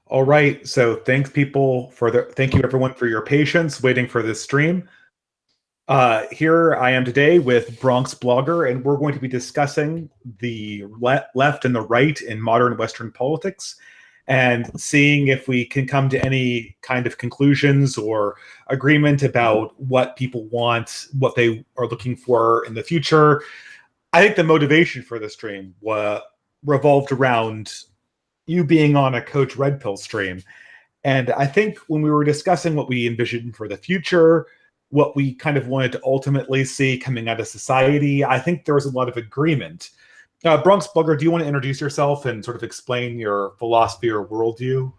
All right, so thank you everyone for your patience waiting for this stream. Here I am today with Bronx Blogger, and we're going to be discussing the left and the right in modern Western politics and seeing if we can come to any kind of conclusions or agreement about what people want, what they are looking for in the future. I think the motivation for the stream revolved around you being on a Coach Red Pill stream. And I think when we were discussing what we envisioned for the future, what we kind of wanted to ultimately see coming out of society, I think there was a lot of agreement. Bronx Blogger, do you want to introduce yourself and sort of explain your philosophy or worldview?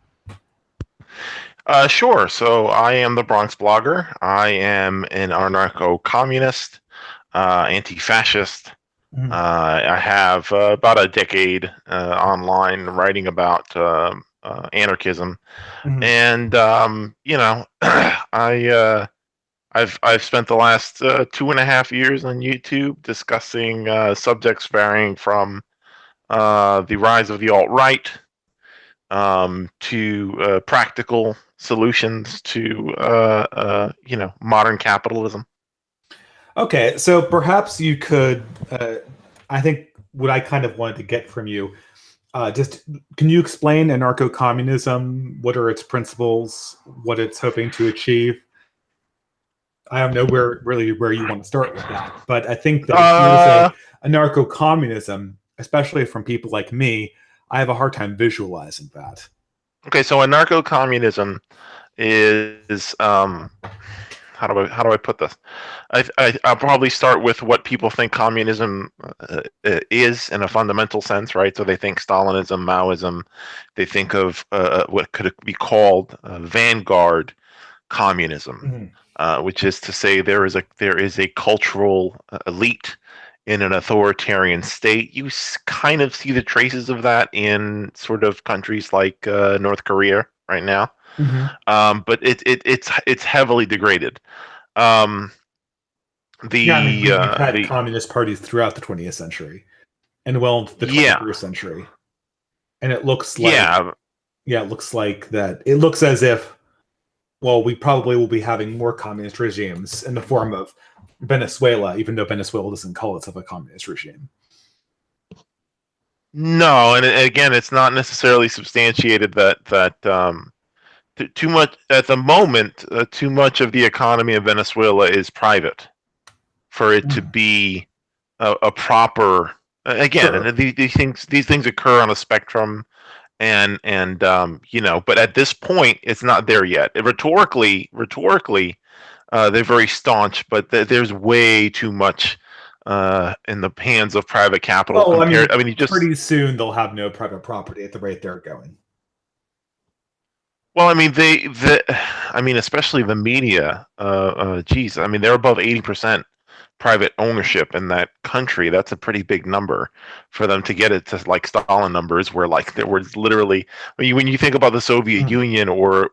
Sure. So I am the Bronx Blogger. I am an anarcho-communist, anti-fascist. I have about a decade online writing about anarchism, and I've spent the last 2.5 years on YouTube discussing subjects varying from the rise of the alt-right to practical solutions to modern capitalism. Okay, so perhaps you could. I think what I kind of wanted to get from you, just can you explain anarcho-communism? What are its principles? What it's hoping to achieve? I don't know where you want to start with that, but I think that if you say anarcho-communism, especially from people like me, I have a hard time visualizing that. Okay, so anarcho-communism is how do I put this? I'll probably start with what people think communism is in a fundamental sense, right? So they think Stalinism, Maoism. They think of what could be called vanguard communism, which is to say there is a cultural elite in an authoritarian state. You kind of see the traces of that in sort of countries like North Korea right now. But it's heavily degraded. We've had communist parties throughout the 20th century and well into the 21st century, and it looks like it looks like that. It looks as if, well, we probably will be having more communist regimes in the form of Venezuela, even though Venezuela doesn't call itself a communist regime. No, and again, it's not necessarily substantiated that too much at the moment. Too much of the economy of Venezuela is private for it to be a proper. Again, sure. And these things occur on a spectrum, and but at this point, it's not there yet. Rhetorically, they're very staunch, but there's way too much in the hands of private capital. Well, pretty soon they'll have no private property at the rate they're going. Well, especially the media. They're above 80% private ownership in that country. That's a pretty big number for them to get it to like Stalin numbers, where like there was literally. When you think about the Soviet Union or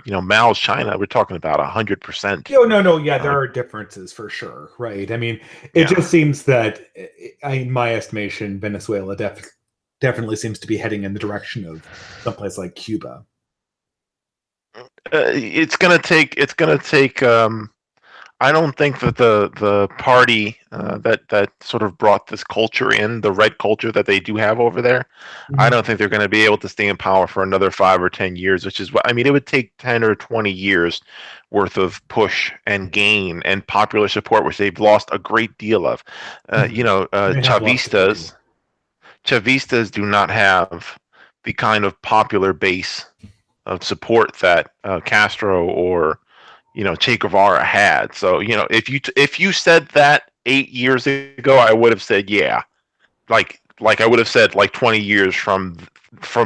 Mao's China, we're talking about 100%. No, yeah, there are differences for sure, right? I mean, it just seems that, in my estimation, Venezuela definitely seems to be heading in the direction of someplace like Cuba. It's gonna take. I don't think that the party that sort of brought this culture in, the red culture that they do have over there, I don't think they're going to be able to stay in power for another 5 or 10 years, which is what it would take 10 or 20 years worth of push and gain and popular support, which they've lost a great deal of. Chavistas do not have the kind of popular base of support that Castro or Che Guevara had. So if you said that 8 years ago, I would have said yeah, like I would have said like 20 years from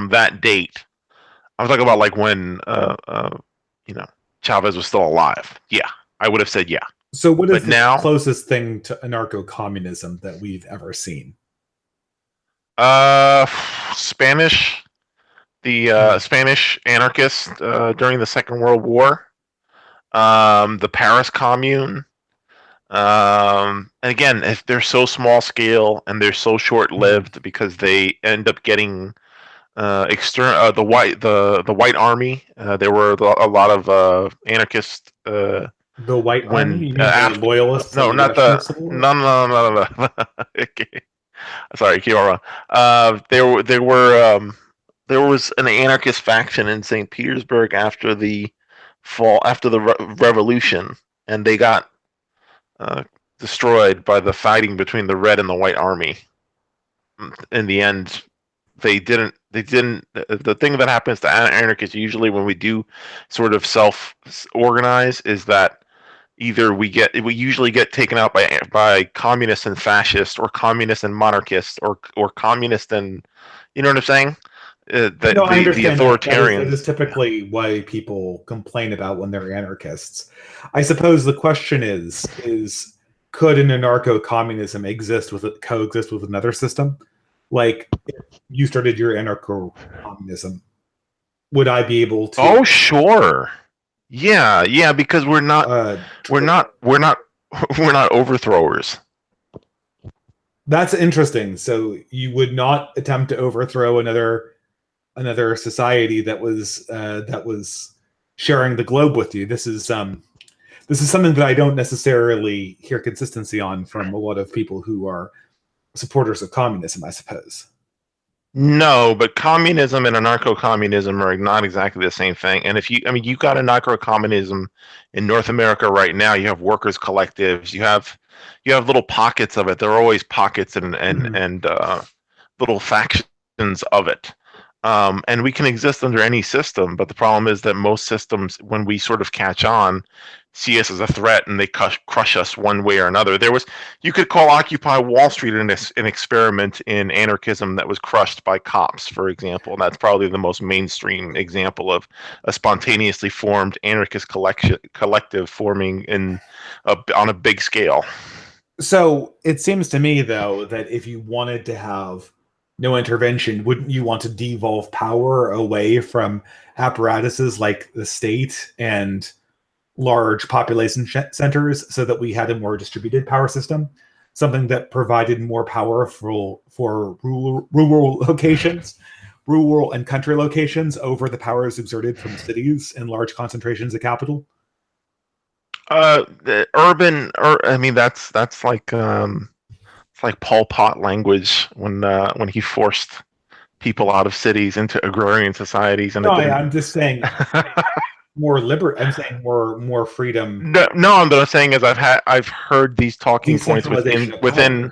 that date. I'm talking about like when Chavez was still alive. Yeah, I would have said yeah. So what is the closest thing to anarcho-communism that we've ever seen? Spanish. The Spanish anarchists during the Second World War, the Paris Commune, and again, if they're so small scale and they're so short lived because they end up getting the White Army. There were a lot of anarchist The White Army? when You mean the after loyalists of no, the not Russian the Civil War? no. Okay. Sorry, keep on wrong. There was an anarchist faction in St. Petersburg after the revolution, and they got uh, destroyed by the fighting between the Red and the White Army. In the end, they didn't. The thing that happens to anarchists usually when we do sort of self organize is that either we usually get taken out by communists and fascists, or communists and monarchists, or communists and, you know what I'm saying? No, I The understand that. That is authoritarians. typically why people complain about when they're anarchists. I suppose the question is could an anarcho-communism coexist with another system? Like if you started your anarcho-communism, would I be able to Oh, sure. Yeah, because uh we're tr- not we're not we're not overthrowers. that's interesting. So you would not attempt to overthrow another society that was sharing the globe with you. This is something that I don't necessarily hear consistency on from a lot of people who are supporters of communism, I suppose. No, but communism and anarcho-communism are not exactly the same thing. And you've got anarcho-communism in North America right now. You have workers' collectives. You have little pockets of it. There are always pockets Mhm. and little factions of it. And we can exist under any system, but the problem is that most systems, when we sort of catch on, see us as a threat, and they crush us one way or another. You could call Occupy Wall Street an experiment in anarchism that was crushed by cops, for example. And that's probably the most mainstream example of a spontaneously formed anarchist collective forming on a big scale. So it seems to me, though, that if you wanted to have no intervention, wouldn't you want to devolve power away from apparatuses like the state and large population centers so that we had a more distributed power system? Something that provided more power for rural locations, rural and country locations over the powers exerted from cities and large concentrations of capital? The urban, or I mean, that's like it's like Pol Pot language when he forced people out of cities into agrarian societies, and No, it didn't. I'm just saying I'm saying more freedom, No, what I'm saying is I've heard these talking points decentralization of power.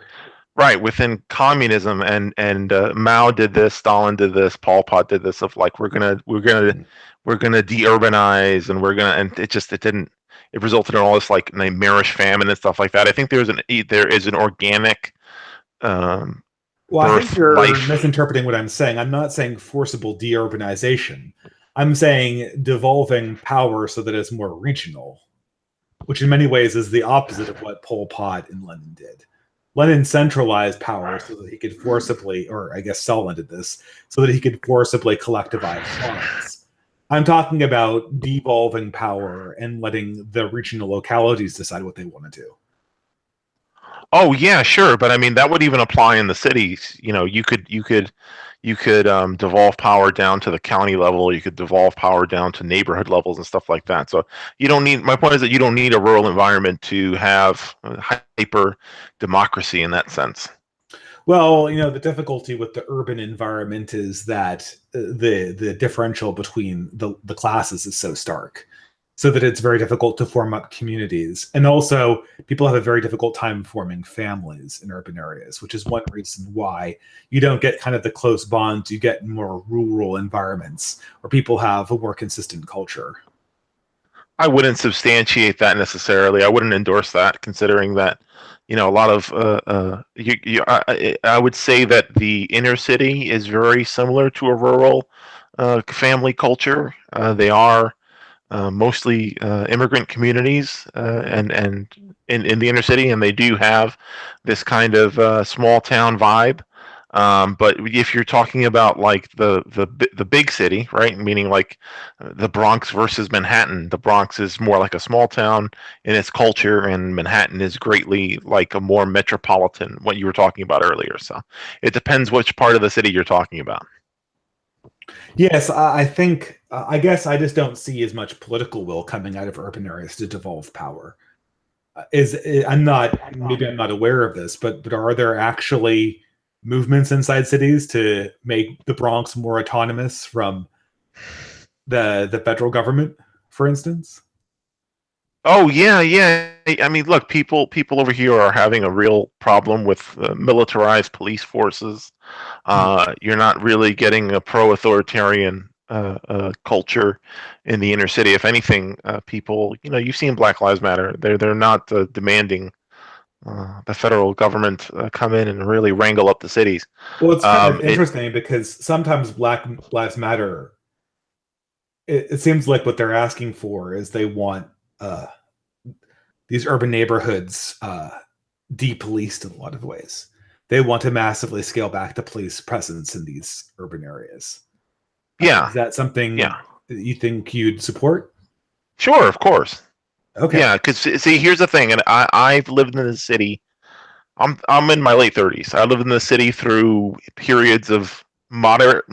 within communism, and Mao did this, Stalin did this, Pol Pot did this, of like we're gonna de-urbanize, and it didn't. It resulted in all this like nightmarish famine and stuff like that. I think there is an organic um, Well, I think birth you're life. misinterpreting what I'm saying. I'm not saying forcible deurbanization. I'm saying devolving power so that it's more regional, which in many ways is the opposite of what Pol Pot and Lenin did. Lenin centralized power so that he could forcibly, or I guess Stalin did this, so that he could forcibly collectivize farms. I'm talking about devolving power and letting the regional localities decide what they want to do. Oh yeah, sure, but I mean that would even apply in the cities. You could devolve power down to the county level. You could devolve power down to neighborhood levels and stuff like that. So you don't need. My point is that you don't need a rural environment to have hyper democracy in that sense. Well, the difficulty with the urban environment is that the differential between the classes is so stark, so that it's very difficult to form up communities. And also, people have a very difficult time forming families in urban areas, which is one reason why you don't get kind of the close bonds you get in more rural environments where people have a more consistent culture. I wouldn't substantiate that necessarily. I wouldn't endorse that, considering that a lot of I would say that the inner city is very similar to a rural family culture. They are mostly immigrant communities, and in the inner city, and they do have this kind of small town vibe. But if you're talking about like the big city, right? Meaning like the Bronx versus Manhattan, the Bronx is more like a small town in its culture, and Manhattan is greatly like a more metropolitan. What you were talking about earlier. So it depends which part of the city you're talking about. Yes, I think I guess I just don't see as much political will coming out of urban areas to devolve power. I'm not, maybe I'm not aware of this, but are there actually movements inside cities to make the Bronx more autonomous from the federal government, for instance? Oh yeah, yeah. I mean, look, people over here are having a real problem with militarized police forces. Hmm. You're not really getting a pro-authoritarian culture in the inner city. If anything, people, you've seen Black Lives Matter. They're not demanding the federal government come in and really wrangle up the cities. Well, it's kind of It interesting because sometimes Black Lives Matter, it seems like what they're asking for is they want uh, these urban neighborhoods depoliced in a lot of ways. They want to massively scale back the police presence in these urban areas. Yeah, Is that something yeah, that you think you'd support? sure, of course. Okay. Yeah, because see, here's the thing, and I've lived in the city. I'm in my late 30s. I lived in the city through periods of moderate,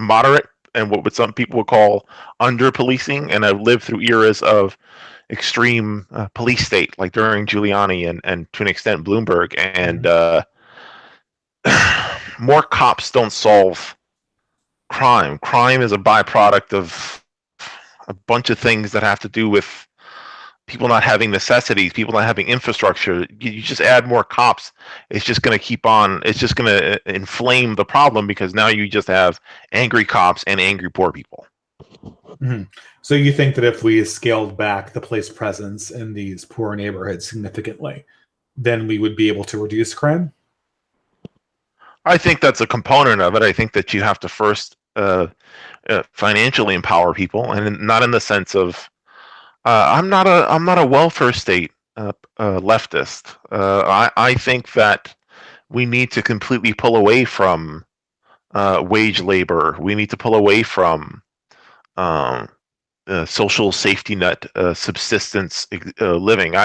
and what some people would call under policing, and I've lived through eras of extreme police state, like during Giuliani and to an extent Bloomberg. And Mhm. more cops don't solve crime. Crime is a byproduct of a bunch of things that have to do with people not having necessities, people not having infrastructure. You just add more cops, it's just going to keep on. It's just going to inflame the problem because now you just have angry cops and angry poor people. Mhm. So you think that if we scaled back the police presence in these poor neighborhoods significantly, then we would be able to reduce crime? I think that's a component of it. I think that you have to first financially empower people, and not in the sense of I'm not a welfare state leftist. I think that we need to completely pull away from wage labor. We need to pull away from um, social safety net, subsistence living.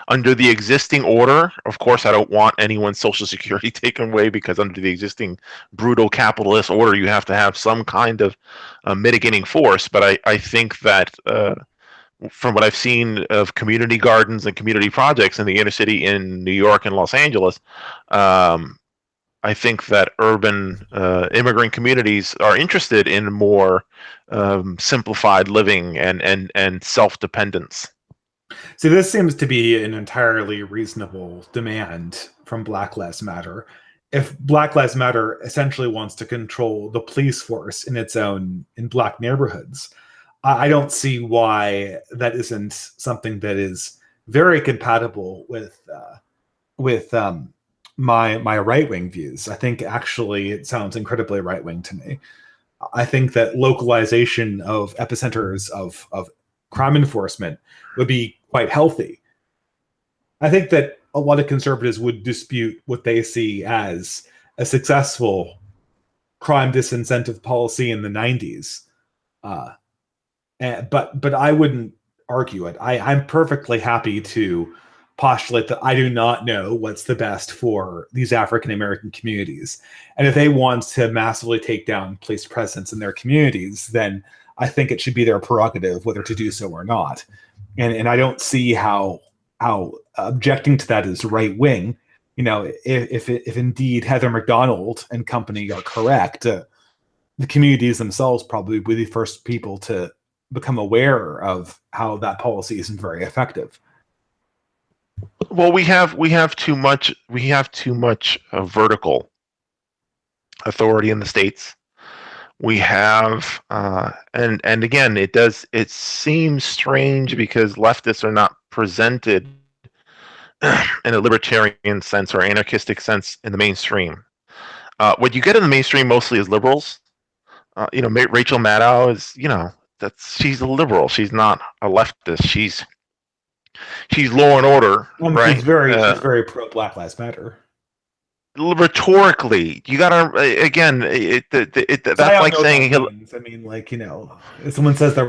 Under the existing order, of course, I don't want anyone's social security taken away because under the existing brutal capitalist order, you have to have some kind of mitigating force. But I think that from what I've seen of community gardens and community projects in the inner city in New York and Los Angeles, um, I think that urban immigrant communities are interested in more simplified living and self dependence. So this seems to be an entirely reasonable demand from Black Lives Matter. If Black Lives Matter essentially wants to control the police force in black neighborhoods, I don't see why that isn't something that is very compatible with my right wing views. I think actually it sounds incredibly right wing to me. I think that localization of epicenters of crime enforcement would be quite healthy. I think that a lot of conservatives would dispute what they see as a successful crime disincentive policy in the 90s. Uh, but I wouldn't argue it. I'm perfectly happy to postulate that I do not know what's the best for these African American communities. And if they want to massively take down police presence in their communities, then I think it should be their prerogative whether to do so or not. And I don't see how objecting to that is right wing. You know, if indeed Heather McDonald and company are correct, the communities themselves probably will be the first people to become aware of how that policy isn't very effective. Well, we have too much vertical authority in the states. We have and again, it seems strange because leftists are not presented in a libertarian sense or anarchistic sense in the mainstream. What you get in the mainstream mostly is liberals. Rachel Maddow is, she's a liberal. She's not a leftist. She's law and order, She's right? very pro Black Lives Matter. Rhetorically, you gotta again. So I That's don't like know what saying that means. I mean, like, you know, if someone says they're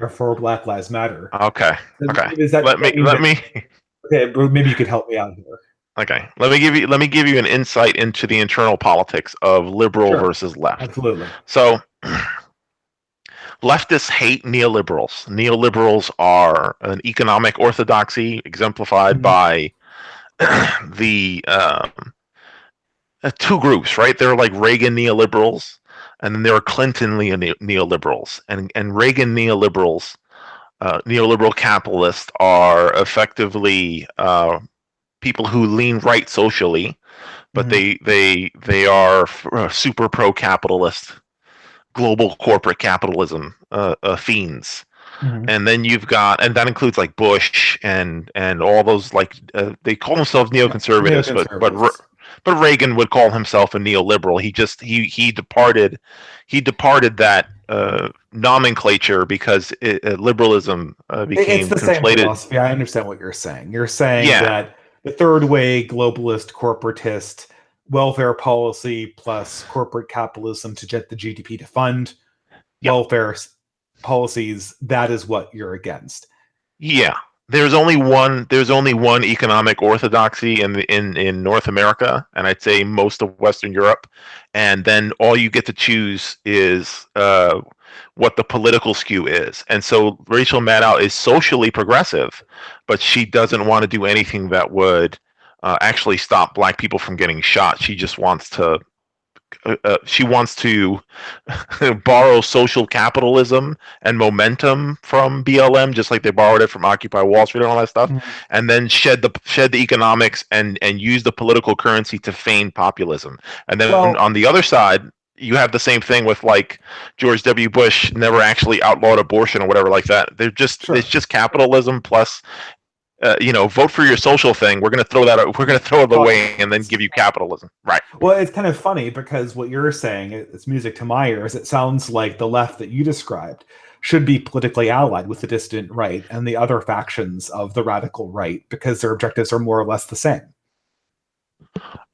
for Black Lives Matter, okay, okay. does that, Let that me mean let that? me Okay, but maybe you could help me out here. okay. Let me give you an insight into the internal politics of liberal Sure, versus left. absolutely. So leftists hate neoliberals. Neoliberals are an economic orthodoxy exemplified by the two groups, right? There are like Reagan neoliberals, and then there are Clinton neoliberals, and Reagan neoliberals, neoliberal capitalists, are effectively people who lean right socially, but they are super pro capitalist, global corporate capitalism fiends. And then you've got, and that includes like Bush and all those, like they call themselves neoconservatives, but Reagan would call himself a neoliberal. He departed that nomenclature because liberalism became it's the conflated. Same philosophy. I understand what you're saying. You're saying that the third way globalist, corporatist, welfare policy plus corporate capitalism to get the GDP to fund welfare policies, that is what you're against. Yeah. There's only one economic orthodoxy in North America, and I'd say most of Western Europe, and then all you get to choose is what the political skew is. And so Rachel Maddow is socially progressive, but she doesn't want to do anything that would actually stop black people from getting shot. She just wants to borrow social capitalism and momentum from BLM, just like they borrowed it from Occupy Wall Street and all that stuff, and then shed the economics and use the political currency to feign populism. And then on the other side, you have the same thing with like George W. Bush never actually outlawed abortion or whatever like that. It's just capitalism plus vote for your social thing. We're going to throw that out. We're going to throw it away and then give you capitalism. Right. Well, it's kind of funny because what you're saying, it's music to my ears. It sounds like the left that you described should be politically allied with the dissident right and the other factions of the radical right because their objectives are more or less the same.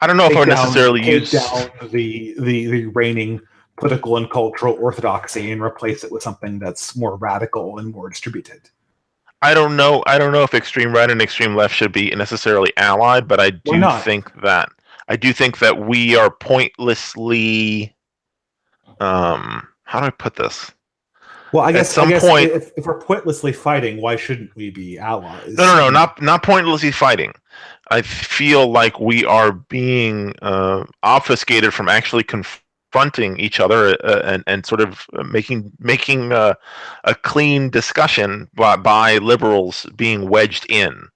I don't know if I would necessarily use down the reigning political and cultural orthodoxy and replace it with something that's more radical and more distributed. I don't know if extreme right and extreme left should be necessarily allied, but I do think that we are pointlessly. How do I put this? Well, I guess point, if we're pointlessly fighting, why shouldn't we be allies? No, not pointlessly fighting. I feel like we are being obfuscated from actually confronting each other and sort of making a clean discussion by liberals being wedged in.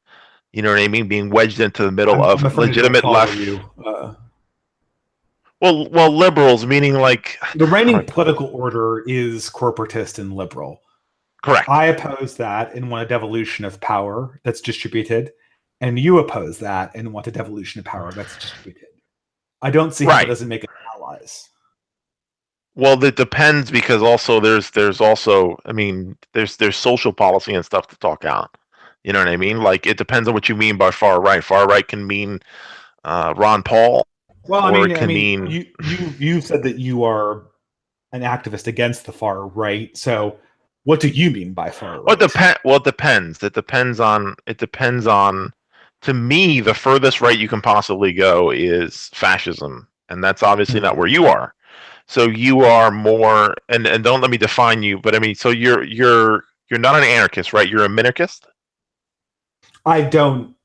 You know what I mean? Being wedged into the middle of legitimate left. Well, liberals meaning like the reigning political order is corporatist and liberal. Correct. I oppose that and want a devolution of power that's distributed, and you oppose that and want a devolution of power that's distributed. I don't see how it doesn't make us allies. Well, it depends because also there's also there's social policy and stuff to talk out. You know what I mean? Like it depends on what you mean by far right. Far right can mean Ron Paul. Well, you said that you are an activist against the far right. So, what do you mean by far right? Well, it depends. It depends on. To me, the furthest right you can possibly go is fascism, and that's obviously not where you are. So you are more, and don't let me define you, but so you're not an anarchist, right? You're a minarchist. I don't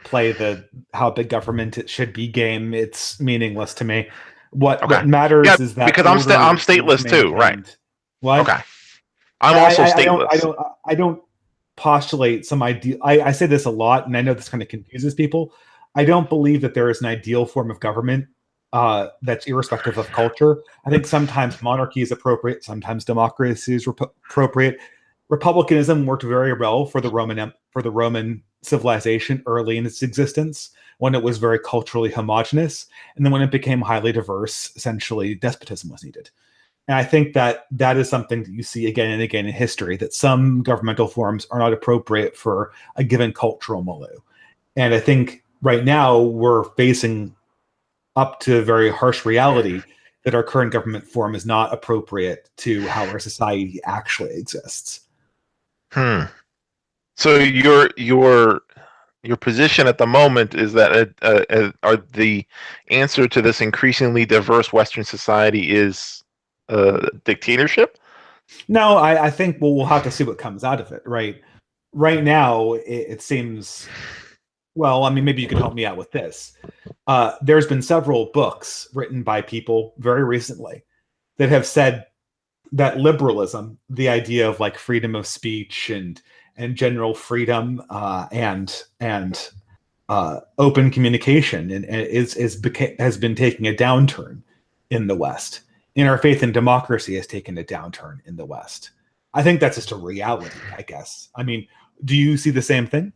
play the how big government it should be game. It's meaningless to me. What matters is that because I'm stateless too, right? What? Okay. I'm also stateless. I don't postulate some ideal. I say this a lot, and I know this kind of confuses people. I don't believe that there is an ideal form of government that's irrespective of culture. I think sometimes monarchy is appropriate, sometimes democracy is appropriate. Republicanism worked very well for the Roman civilization early in its existence, when it was very culturally homogenous, and then when it became highly diverse, essentially despotism was needed. And I think that is something that you see again and again in history, that some governmental forms are not appropriate for a given cultural milieu. And I think right now we're facing up to a very harsh reality that our current government form is not appropriate to how our society actually exists. So your position at the moment is that the answer to this increasingly diverse Western society is dictatorship? No, I think we'll have to see what comes out of it, right? Right now, it seems, well, I mean, maybe you could help me out with this. There's been several books written by people very recently that have said that liberalism, the idea of like freedom of speech and general freedom and open communication and has been taking a downturn in the West. And our faith in democracy has taken a downturn in the West. I think that's just a reality, I guess. I mean, do you see the same thing?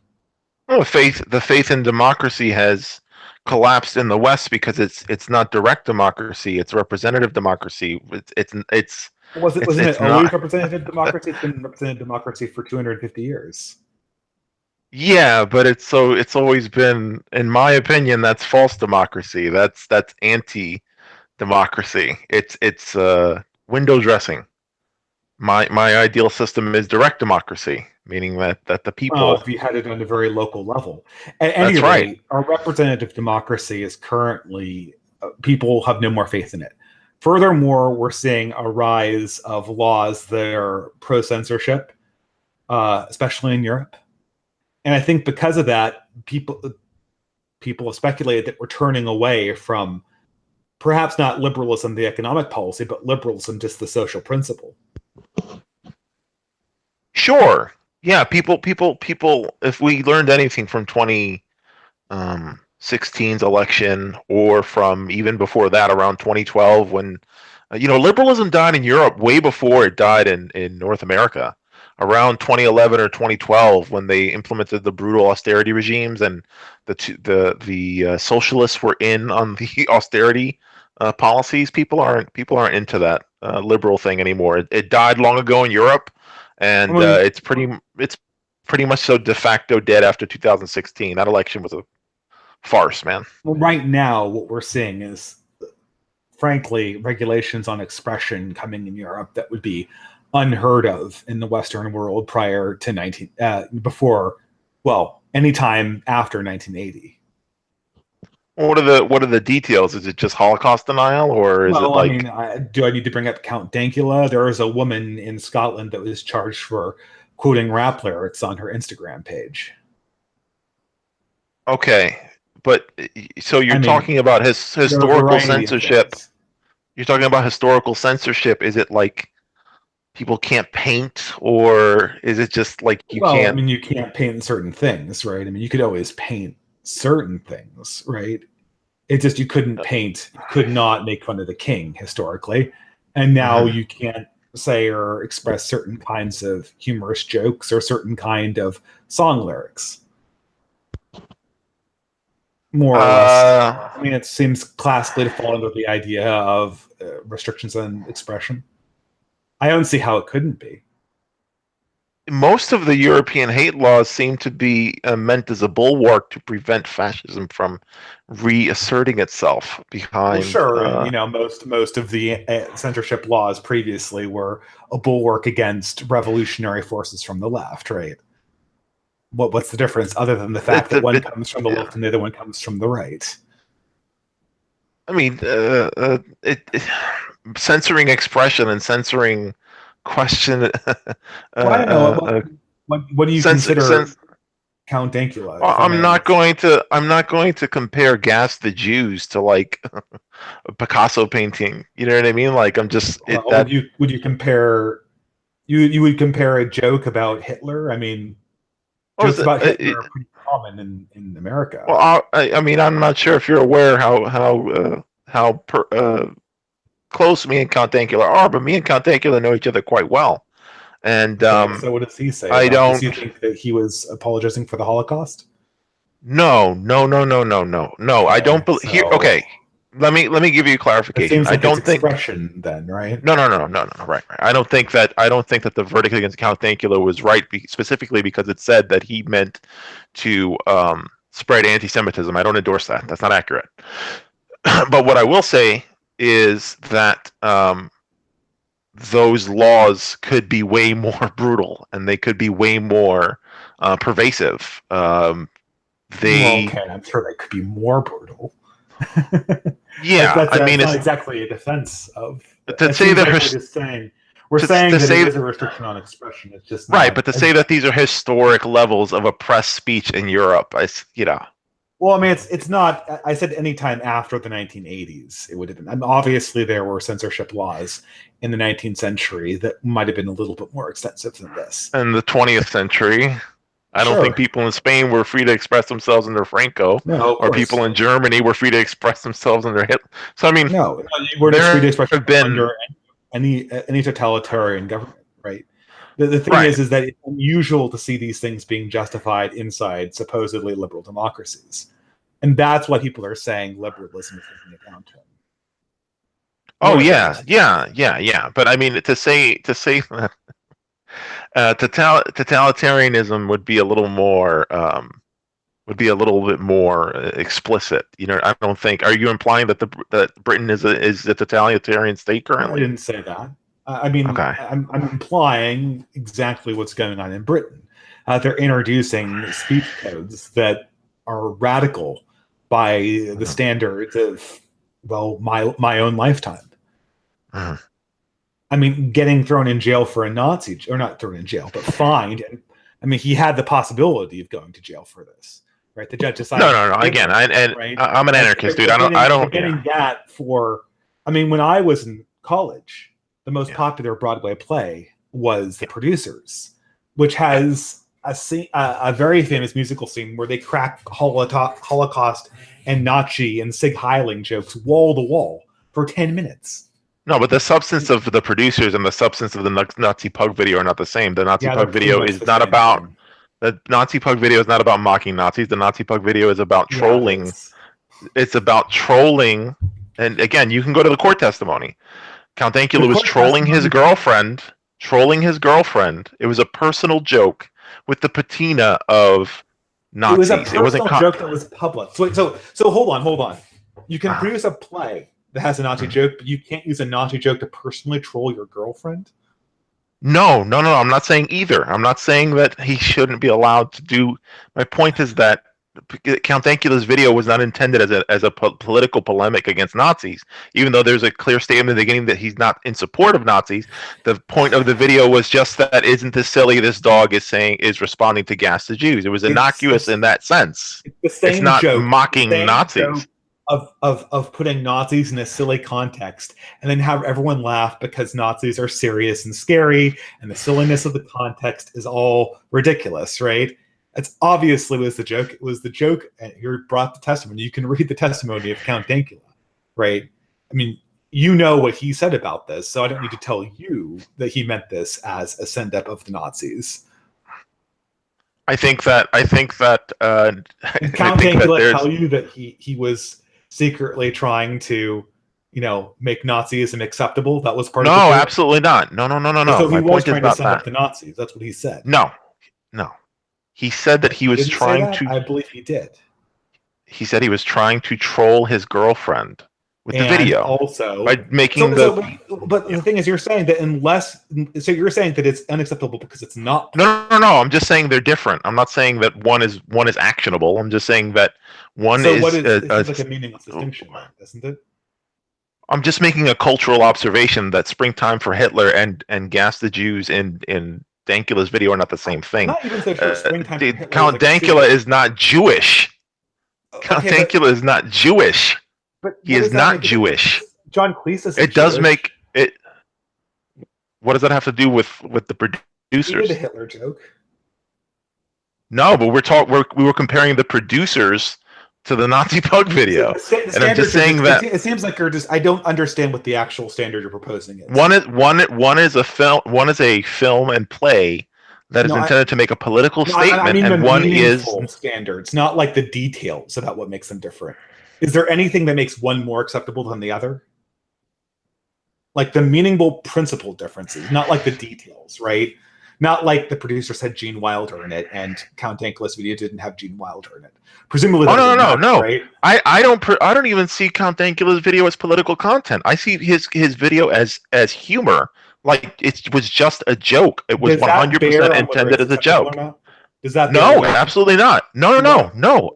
Well, the faith in democracy has collapsed in the West because it's not direct democracy; it's representative democracy. Wasn't It's it always not. representative democracy? It's been representative democracy for 250 years. Yeah, but it's always been, in my opinion, that's false democracy. That's anti democracy. It's window dressing. My ideal system is direct democracy, meaning that the Well, people. if you had it on a very local level. At any That's right. rate, our representative democracy is currently, people have no more faith in it. Furthermore, we're seeing a rise of laws that are pro censorship, especially in Europe. And I think because of that, people have speculated that we're turning away from perhaps not liberalism, the economic policy, but liberalism, just the social principle. Sure. Yeah, people. If we learned anything from 2016's election, or from even before that, around 2012, when liberalism died in Europe way before it died in North America. Around 2011 or 2012, when they implemented the brutal austerity regimes, and the socialists were in on the austerity policies, people aren't into that liberal thing anymore. It died long ago in Europe, I and mean, it's pretty much so de facto dead after 2016. That election was a farce, man. well, right now, what we're seeing is, frankly, regulations on expression coming in Europe that would be unheard of in the Western world prior to anytime after 1980. What are the details? Is it just Holocaust denial, or is it Well, I like? mean, do I need to bring up Count Dankula? There is a woman in Scotland that was charged for quoting rap lyrics on her Instagram page. Okay, but so you're I mean, talking about there are a historical variety of censorship. things. You're talking about historical censorship. Is it like people can't paint, or is it just like you Well, I can't? mean, you can't paint certain things, right? I mean, you could always paint certain things, right? It's just you could not make fun of the king historically. And now Mhm. you can't say or express certain kinds of humorous jokes or certain kind of song lyrics, more or less. Uh, I mean, it seems classically to fall under the idea of restrictions on expression. I don't see how it couldn't be. Most of the European hate laws seem to be meant as a bulwark to prevent fascism from reasserting itself Well, behind. sure, and most of the censorship laws previously were a bulwark against revolutionary forces from the left, right? What's the difference other than the fact It's that a one bit. comes from the Yeah. left and the other one comes from the right? I mean, censoring expression and censoring question. Well, I don't know. Uh, What do you censor, consider cens- Count Dankula, well, if I I'm may not ask? going to. I'm not going to compare "Gas the Jews" to like a Picasso painting. You know what I mean? Like I'm just it Well, that. would you compare you would compare a joke about Hitler? I mean, What was jokes it? about Hitler are pretty common in America. Well, I mean, I'm not sure if you're aware how close me and Count Dankula are, but me and Count Dankula know each other quite well, and Okay, so what does he say I about? Does he don't. think that he was apologizing for the Holocaust? No, no, no, no, no, no, no. I don't Okay, believe here. so Okay, let me give you it clarification. seems I like it's don't think. expression then, right? No, no, no, no, no, no. Right, right. I don't think that the verdict against Count Dankula was right, specifically because it said that he meant to spread anti-Semitism. I don't endorse that. That's not accurate. But what I will say is that those laws could be way more brutal, and they could be way more pervasive. Well, They, okay, I'm sure they could be more brutal. yeah. I mean, That's not it's exactly a defense of. to It say seems that like you're just saying, We're saying to that say it is a restriction on expression. It's just right, not but to say that these are historic levels of oppressed speech in Europe, Well, I mean, it's not. I said any time after the 1980s, it would have been. I mean, obviously, there were censorship laws in the 19th century that might have been a little bit more extensive than this. in the 20th century. I don't think people in Spain were free to express themselves under Franco, or people in Germany were free to express themselves under Hitler. So I mean, no, you weren't free to express under any totalitarian government, right? The thing is that it's unusual to see these things being justified inside supposedly liberal democracies, and that's why people are saying liberalism is taking a downturn. Oh yeah. But I mean, to say that totalitarianism would be a little bit more explicit. I don't think. Are you implying that that Britain is a totalitarian state currently? I didn't say that. I mean, okay. I'm implying exactly what's going on in Britain. They're introducing speech codes that are radical by the standards of, well, my own lifetime. I mean, getting thrown in jail for a Nazi, or not thrown in jail, but fined. I mean, he had the possibility of going to jail for this, right? The judge decided. No. Again, I'm an anarchist, dude. I don't. Getting that for. I mean, when I was in college, the most popular Broadway play was The Producers, which has a very famous musical scene where they crack Holocaust and Nazi and Sig Heiling jokes wall to wall for 10 minutes. No, but the substance of The Producers and the substance of the Nazi Pug video are not the same. The Nazi Pug video is not about the Nazi Pug video is not about mocking Nazis. The Nazi Pug video is about trolling. It's about trolling, and again, you can go to the court testimony. Count Dankula was trolling his girlfriend. It was a personal joke with the patina of Nazis. It was a personal joke that was public. So hold on. You can produce a play that has a Nazi joke, but you can't use a Nazi joke to personally troll your girlfriend? No. I'm not saying either. I'm not saying that he shouldn't be allowed to do. My point is that Count Dankula's video was not intended as a political polemic against Nazis, even though there's a clear statement in the beginning that he's not in support of Nazis. The point of the video was just that, isn't this silly? This dog is responding to gas to Jews. It was innocuous in that sense. It's not mocking Nazis. Of putting Nazis in a silly context and then have everyone laugh because Nazis are serious and scary and the silliness of the context is all ridiculous, right? It's obviously was the joke. It was the joke, and you brought the testimony. You can read the testimony of Count Dankula, right? I mean, you know what he said about this, so I don't need to tell you that he meant this as a send-up of the Nazis. I think that Count Dankula tell you that he was secretly trying to, make Nazism acceptable. That was part of No, absolutely not. No. So he was trying to send up the Nazis. That's what he said. No. He said that he was trying to. I believe he did. He said he was trying to troll his girlfriend with the video. Also, by making But the thing is, you're saying that you're saying that it's unacceptable because it's not. No. I'm just saying they're different. I'm not saying that one is actionable. I'm just saying that one is. It's like a meaningless distinction, isn't it? I'm just making a cultural observation that springtime for Hitler and gas the Jews in Dankula's video are not the same thing. Not even so sure Count Dankula is not Jewish. Count Dankula is not Jewish. He is not Jewish. John Cleese is. It does make it. What does that have to do with the producers? You did a Hitler joke. No, but we were comparing the producers to the Nazi Pug video, and I'm just saying that it seems like you're just. I don't understand what the actual standard you're proposing is. One is a film. One is a film and play that is intended to make a political statement, and one is standards, not like the details about what makes them different. Is there anything that makes one more acceptable than the other? Like the meaningful principle differences, not like the details, right? Not like the producer said Gene Wilder in it, and Count Dankula's video didn't have Gene Wilder in it. Presumably, no. Right? I don't even see Count Dankula's video as political content. I see his video as humor. Like it was just a joke. It was 100% intended as a joke. Does that? No, absolutely not. No.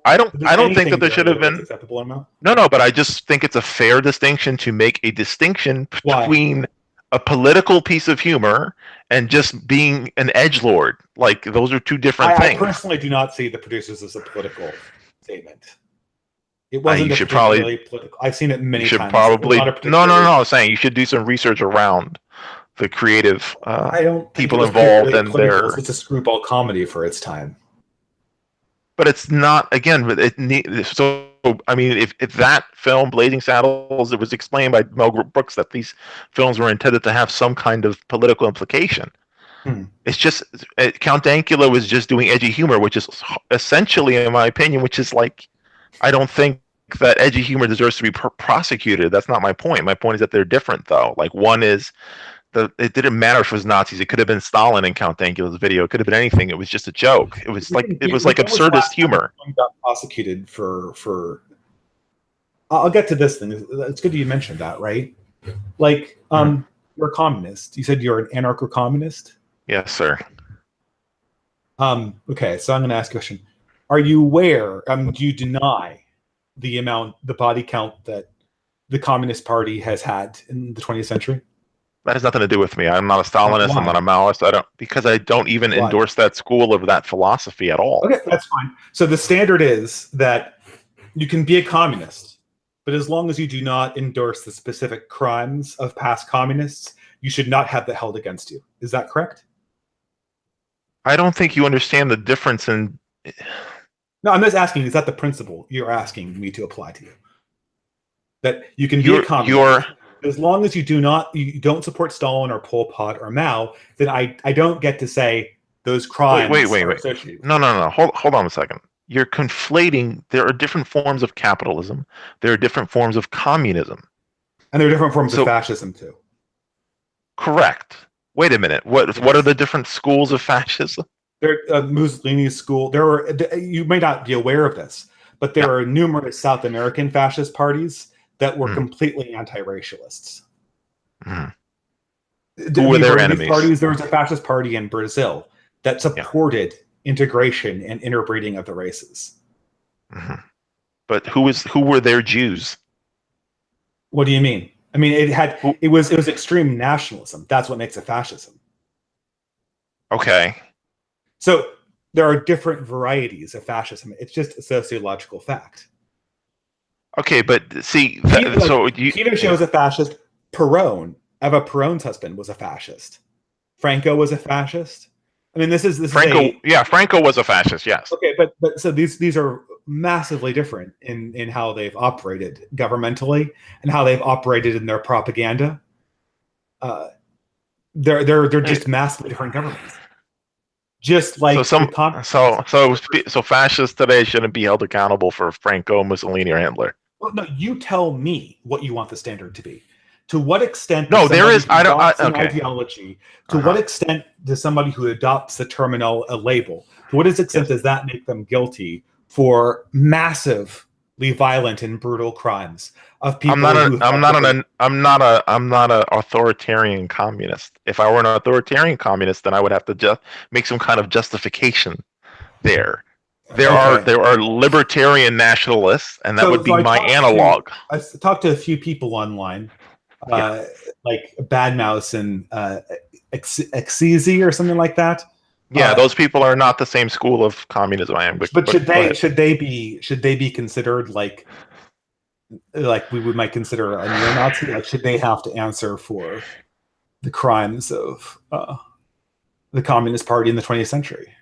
I don't think that there should have been acceptable or not. No. But I just think it's a fair distinction to make a distinction between a political piece of humor and just being an edgelord. Like, those are two different I things. personally do not see the producers as a political statement. It You wasn't a should particularly political. I've seen it many You should times. probably Not a no. particularly. I'm saying you should do some research around the creative I don't think it people was involved particularly and political. their. It's just a screwball comedy for its time. But it's not, again. But so I mean, if that film Blazing Saddles, it was explained by Mel Brooks that these films were intended to have some kind of political implication. It's just Count Dankula was just doing edgy humor, which is essentially, in my opinion, which is like, I don't think that edgy humor deserves to be prosecuted. That's not my point. My point is that they're different, though. Like, one is it didn't matter if it was Nazis. It could have been Stalin in Count Dankula's video. It could have been anything. It was just a joke. It was like absurdist humor. Got prosecuted for. I'll get to this thing. It's good you mentioned that, right? Like, you're a communist. You said you're an anarcho-communist. Yes, sir. Okay, so I'm going to ask you a question. Are you aware? Do you deny the body count that the Communist Party has had in the 20th century? That has nothing to do with me. I'm not a Stalinist. I'm not a Maoist. Because I don't even endorse that school of that philosophy at all. Okay, that's fine. So the standard is that you can be a communist, but as long as you do not endorse the specific crimes of past communists, you should not have that held against you. Is that correct? I don't think you understand the difference in. No, I'm just asking, is that the principle you're asking me to apply to you? That you can be a communist, as long as you don't support Stalin or Pol Pot or Mao, then I don't get to say those crimes are associated. No. Hold on a second. You're conflating. There are different forms of capitalism. There are different forms of communism. And there are different forms of fascism, too. Correct. Wait a minute. What are the different schools of fascism? There, Mussolini's school. You may not be aware of this, but there are numerous South American fascist parties that were completely anti-racialists. Who were their enemies? Parties, there was a fascist party in Brazil that supported integration and interbreeding of the races. But who were their Jews? What do you mean? I mean, it was extreme nationalism. That's what makes it fascism. Okay. So there are different varieties of fascism. It's just a sociological fact. Okay, but see, Pinochet was a fascist. Eva Perón's husband was a fascist. Franco was a fascist. I mean, this is Franco. Franco was a fascist. Yes. Okay, but so these are massively different in how they've operated governmentally and how they've operated in their propaganda. They're just massively different governments. Just like so fascists today shouldn't be held accountable for Franco, Mussolini, or Hitler. Well, no, you tell me what you want the standard to be. To what extent? No, there is. Ideology. To what extent does somebody who adopts the terminal a label? To what extent does that make them guilty for massively violent and brutal crimes of people? I'm not an authoritarian communist. If I were an authoritarian communist, then I would have to just make some kind of justification there. There are libertarian nationalists, and that would be my analog. I talked to a few people online, like Bad Mouse and Exezy or something like that. Yeah, those people are not the same school of communism I am. But should they be considered like we might consider a neo-Nazi? Like, should they have to answer for the crimes of the Communist Party in the 20th century?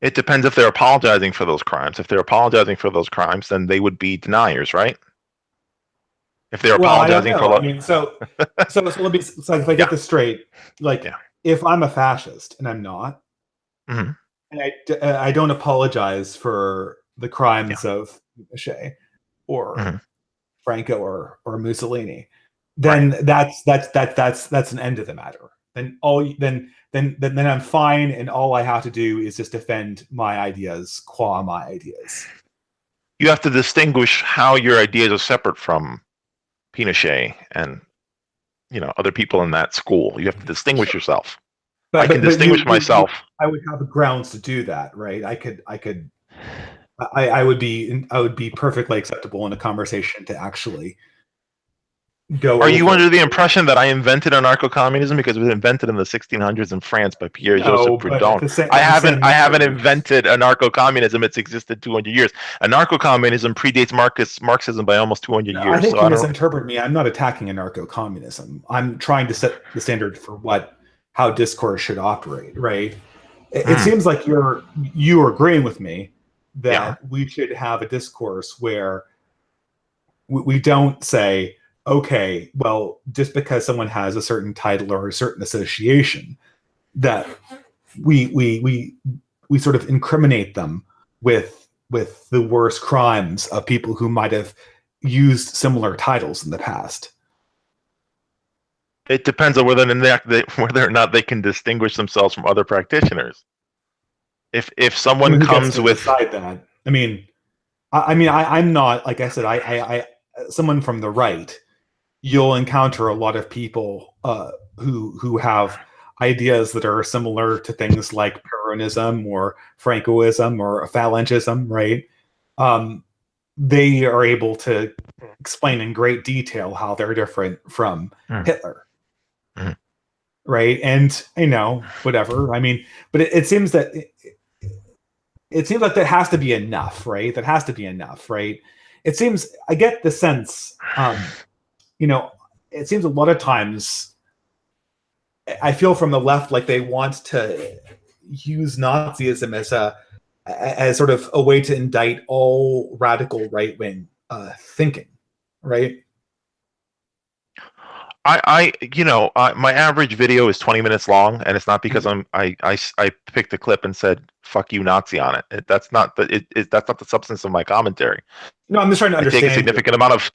It depends if they're apologizing for those crimes. If they're apologizing for those crimes, then they would be deniers, right? If they're apologizing for, I mean, so let me. So if I get this straight, if I'm a fascist and I'm not, and I don't apologize for the crimes of Pinochet or Franco or Mussolini, then that's an end of the matter. Then I'm fine, and all I have to do is just defend my ideas, qua my ideas. You have to distinguish how your ideas are separate from Pinochet and other people in that school. You have to distinguish yourself. I can distinguish myself. I would have grounds to do that, right? I would be perfectly acceptable in a conversation to actually go Are you over. under the impression that I invented anarcho-communism because it was invented in the 1600s in France by Pierre-Joseph No, but Proudhon? at the same I haven't time, invented anarcho-communism. It's existed 200 years. Anarcho-communism predates Marxism by almost 200 no, I years. think So you I don't. misinterpret me. I'm not attacking anarcho-communism. I'm trying to set the standard for how discourse should operate, right? It seems like you're agreeing with me Yeah. that we should have a discourse where we don't say, okay, well, just because someone has a certain title or a certain association, that we sort of incriminate them with the worst crimes of people who might have used similar titles in the past. It depends on whether or not they can distinguish themselves from other practitioners. If someone Who gets comes to with, decide that? I'm not, like I said, I someone from the right. You'll encounter a lot of people who have ideas that are similar to things like Peronism or Francoism or Phalangism, right? They are able to explain in great detail how they're different from Hitler, right? And whatever. But it seems that it seems like that has to be enough, right? That has to be enough, right? It seems I get the sense, it seems a lot of times I feel from the left like they want to use Nazism as sort of a way to indict all radical right wing thinking, right? my average video is 20 minutes long, and it's not because I picked a clip and said "fuck you, Nazi" on it. That's not that's not the substance of my commentary. No, I'm just trying to I take a understand. significant amount of.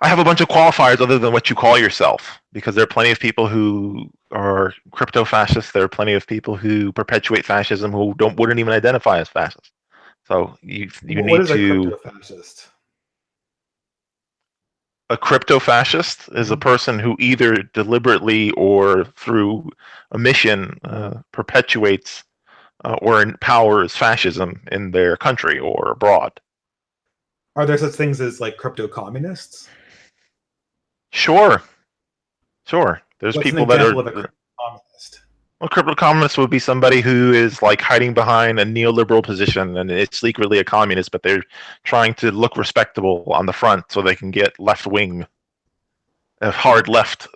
I have a bunch of qualifiers other than what you call yourself, because there are plenty of people who are crypto fascists. There are plenty of people who perpetuate fascism who wouldn't even identify as fascists. So you What need is a to. crypto fascist? A crypto fascist is a person who either deliberately or through omission perpetuates or empowers fascism in their country or abroad. Are there such things as like crypto communists? Sure. There's What's an people that example are. of a crypto communist? Well, crypto communist would be somebody who is like hiding behind a neoliberal position and it's secretly a communist, but they're trying to look respectable on the front so they can get left wing, hard left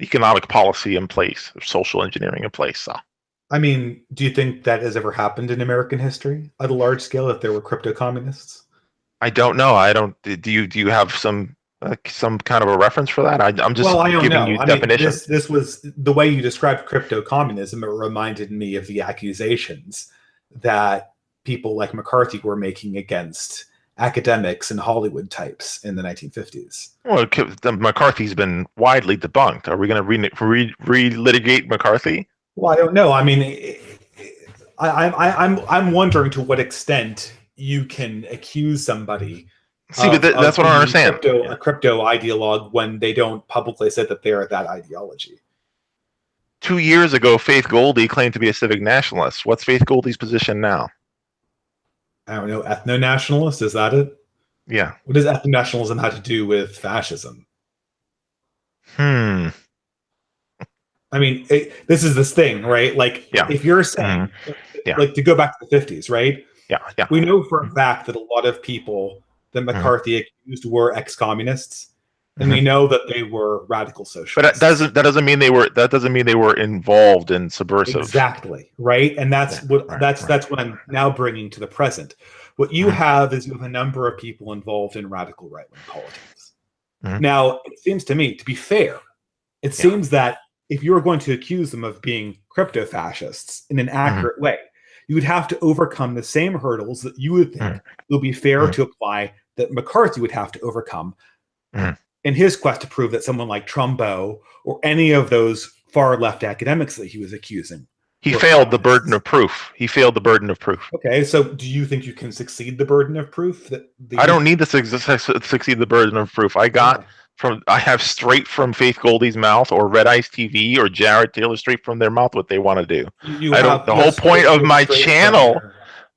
economic policy in place, or social engineering in place. So. Do you think that has ever happened in American history at a large scale? If there were crypto communists? I don't know. I don't. Do you have some kind of a reference for that? I'm just Well, I don't giving know. you definition. This was the way you described crypto communism. It reminded me of the accusations that people like McCarthy were making against academics and Hollywood types in the 1950s. Well, McCarthy's been widely debunked. Are we going to relitigate McCarthy? Well, I don't know. I'm wondering to what extent you can accuse somebody. See, but that's what I understand. A crypto ideologue when they don't publicly say that they're that ideology. 2 years ago, Faith Goldy claimed to be a civic nationalist. What's Faith Goldy's position now? I don't know. Ethno-nationalist, is that it? Yeah. What does ethno-nationalism have to do with fascism? This is this thing, right? Like, if you're saying, like, to go back to the 50s, right? Yeah. We know for a fact that a lot of people that McCarthy accused were ex-communists, and we know that they were radical socialists. But that doesn't mean they were involved in subversive. Exactly, right? And that's what I'm now bringing to the present. What you have is you have a number of people involved in radical right-wing politics. Now, it seems to me, to be fair, it seems that if you were going to accuse them of being crypto-fascists in an accurate way, you would have to overcome the same hurdles that you would think will be fair to apply that McCarthy would have to overcome in his quest to prove that someone like Trumbo or any of those far left academics that he was accusing. He failed the burden of proof. Okay, so do you think you can succeed the burden of proof? I don't need to succeed the burden of proof. I have straight from Faith Goldy's mouth, or Red Ice TV, or Jared Taylor, straight from their mouth what they want to do. The whole point of my channel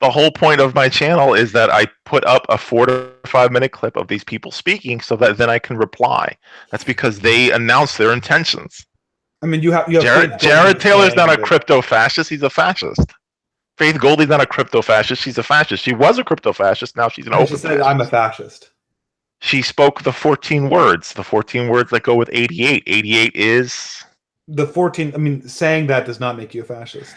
the whole point of my channel is that I put up a 4 to 5 minute clip of these people speaking so that then I can reply. That's because they announce their intentions. I mean, you have Jared Taylor's not a that- crypto fascist. He's a fascist. Faith Goldie's not a crypto fascist. She's a fascist. She was a crypto fascist. Now she's an open She said, fascist. I'm a fascist. She spoke the 14 words. The 14 words that go with 88. 88 is... The 14, I mean, saying that does not make you a fascist.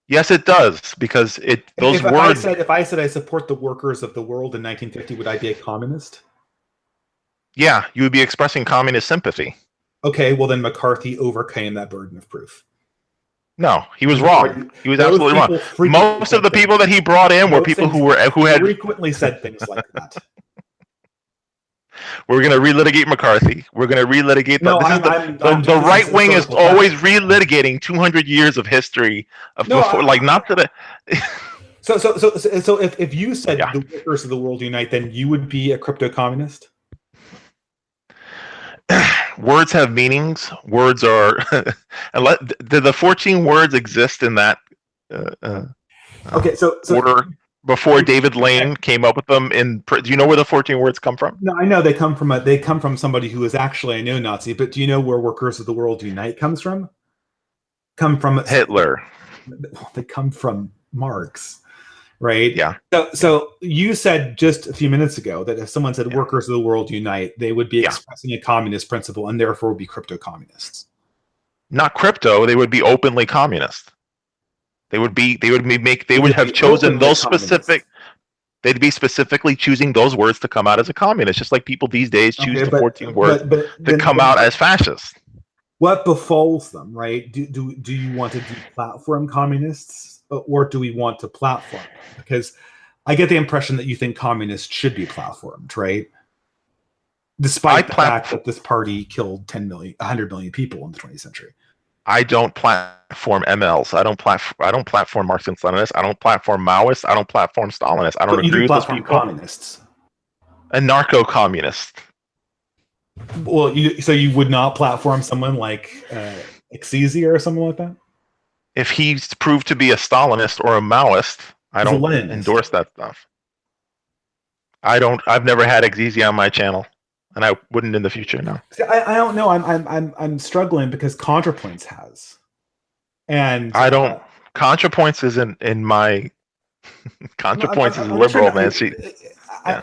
Yes, it does, because those words... If I said I support the workers of the world in 1950, would I be a communist? Yeah, you would be expressing communist sympathy. Okay, well then McCarthy overcame that burden of proof. No, he was wrong. He was absolutely wrong. Most of the people that he brought in were people who had frequently said things like that. We're going to relitigate McCarthy. We're going to relitigate. No, the right wing is always relitigating 200 years of history of before, like not that. So if you said the workers of the world unite, then you would be a crypto communist. Words have meanings. Words are. Did the 14 words exist in that? Okay, so order before David Lane came up with them. Do you know where the 14 words come from? No, I know they come from somebody who is actually a neo-Nazi. But do you know where "Workers of the World Unite" comes from? Come from Hitler. They come from Marx, right? Yeah. So you said just a few minutes ago that if someone said "Workers of the World Unite," they would be expressing a communist principle and therefore would be crypto communists. Not crypto. They would be openly communist. They would have chosen those specific. They'd be specifically choosing those words to come out as a communist, just like people these days choose the 14 words to come out as fascist. What befalls them, right? Do you want to deplatform communists, or do we want to platform them? Because I get the impression that you think communists should be platformed, right? Despite the fact that this party killed 100 million people in the 20th century. I don't platform MLs. I don't platform Marxists and Leninists. I don't platform Maoists. I don't platform Stalinists. I don't agree with those people. Communists. Anarcho-Communist. Well, so you would not platform someone like Exesia or something like that? If he's proved to be a Stalinist or a Maoist, I don't endorse that stuff. I've never had Exesia on my channel. And I wouldn't in the future. No, see, I don't know. I'm struggling because ContraPoints has, and I don't. ContraPoints isn't in my. ContraPoints is liberal, man.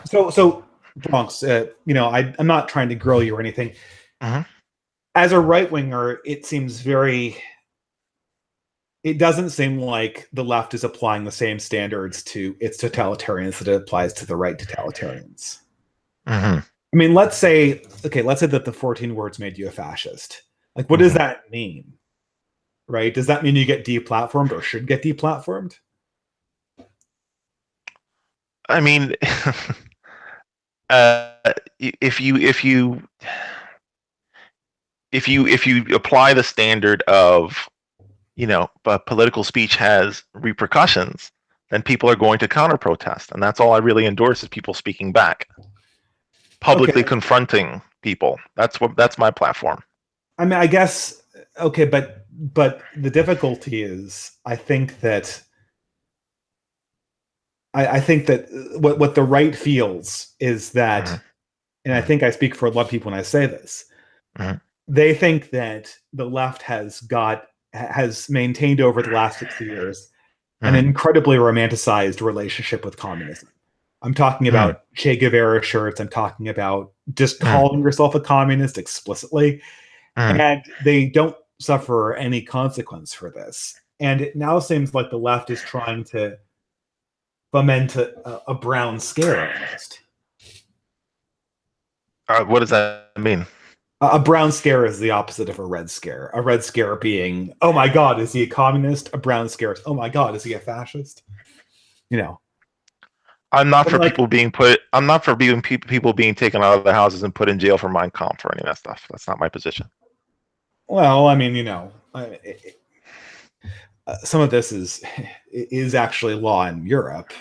So Bronx, I'm not trying to grill you or anything. Mm-hmm. As a right winger, it doesn't seem like the left is applying the same standards to its totalitarians that it applies to the right totalitarians. Mm-hmm. I mean, let's say that the 14 words made you a fascist. Like, what does that mean? Right? Does that mean you get deplatformed or should get deplatformed? I mean, if you apply the standard of, political speech has repercussions, then people are going to counter protest, and that's all I really endorse is people speaking back. Publicly confronting people. That's my platform. I mean, I guess okay, but the difficulty is, I think that what the right feels is that, and I think I speak for a lot of people when I say this, they think that the left has maintained over the last 60 years an incredibly romanticized relationship with communism. I'm talking about Che Guevara shirts. I'm talking about just calling yourself a communist explicitly. And they don't suffer any consequence for this. And it now seems like the left is trying to foment a brown scare almost. What does that mean? A brown scare is the opposite of a red scare. A red scare being, oh my God, is he a communist? A brown scare is, oh my God, is he a fascist? I'm not for people being people being taken out of their houses and put in jail for Mein Kampf or any of that stuff. That's not my position. Well, I mean, some of this is actually law in Europe,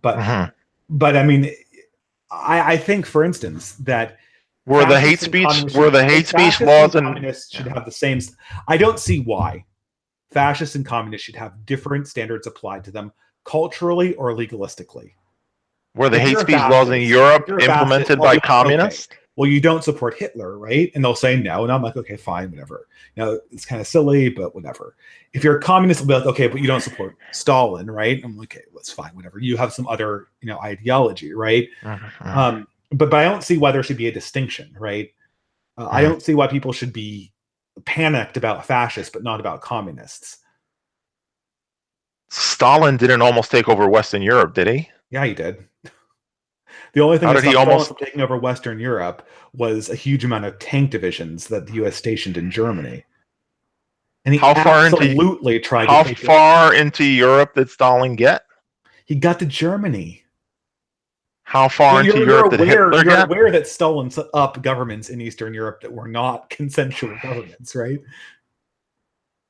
but I mean, I think, for instance, that were the hate speech laws and communists should have the same. I don't see why fascists and communists should have different standards applied to them culturally or legalistically. Were the If hate you're a speech laws in fascist- Europe if you're a fascist, implemented well, by yeah, communists? okay. Well, you don't support Hitler, right? And they'll say no, and I'm like, okay, fine, whatever. It's kind of silly, but whatever. If you're a communist, they'll be like, okay, but you don't support Stalin, right? I'm like, okay, well, it's fine, whatever. You have some other, ideology, right? But I don't see why there should be a distinction, right? I don't see why people should be panicked about fascists, but not about communists. Stalin didn't almost take over Western Europe, did he? Yeah, he did. The only thing How that did he stopped Stalin almost- from taking over Western Europe was a huge amount of tank divisions that the U.S. stationed in Germany. And he How far absolutely tried to How take it. far into Europe did Stalin get? He got to Germany. How far into Europe did Hitler get? You're aware that Stalin set up governments in Eastern Europe that were not consensual governments, right?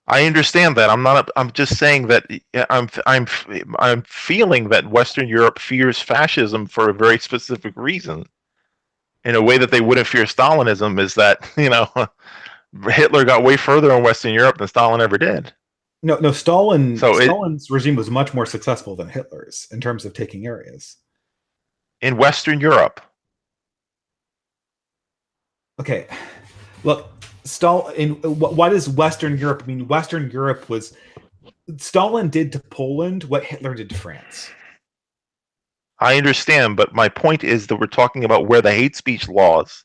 I understand that. I'm just saying that I'm feeling that Western Europe fears fascism for a very specific reason. In a way that they wouldn't fear Stalinism is that, Hitler got way further in Western Europe than Stalin ever did. No, Stalin's regime was much more successful than Hitler's in terms of taking areas. In Western Europe. Okay, look, what does Western Europe mean? Western Europe was Stalin did to Poland what Hitler did to France. I understand, but my point is that we're talking about where the hate speech laws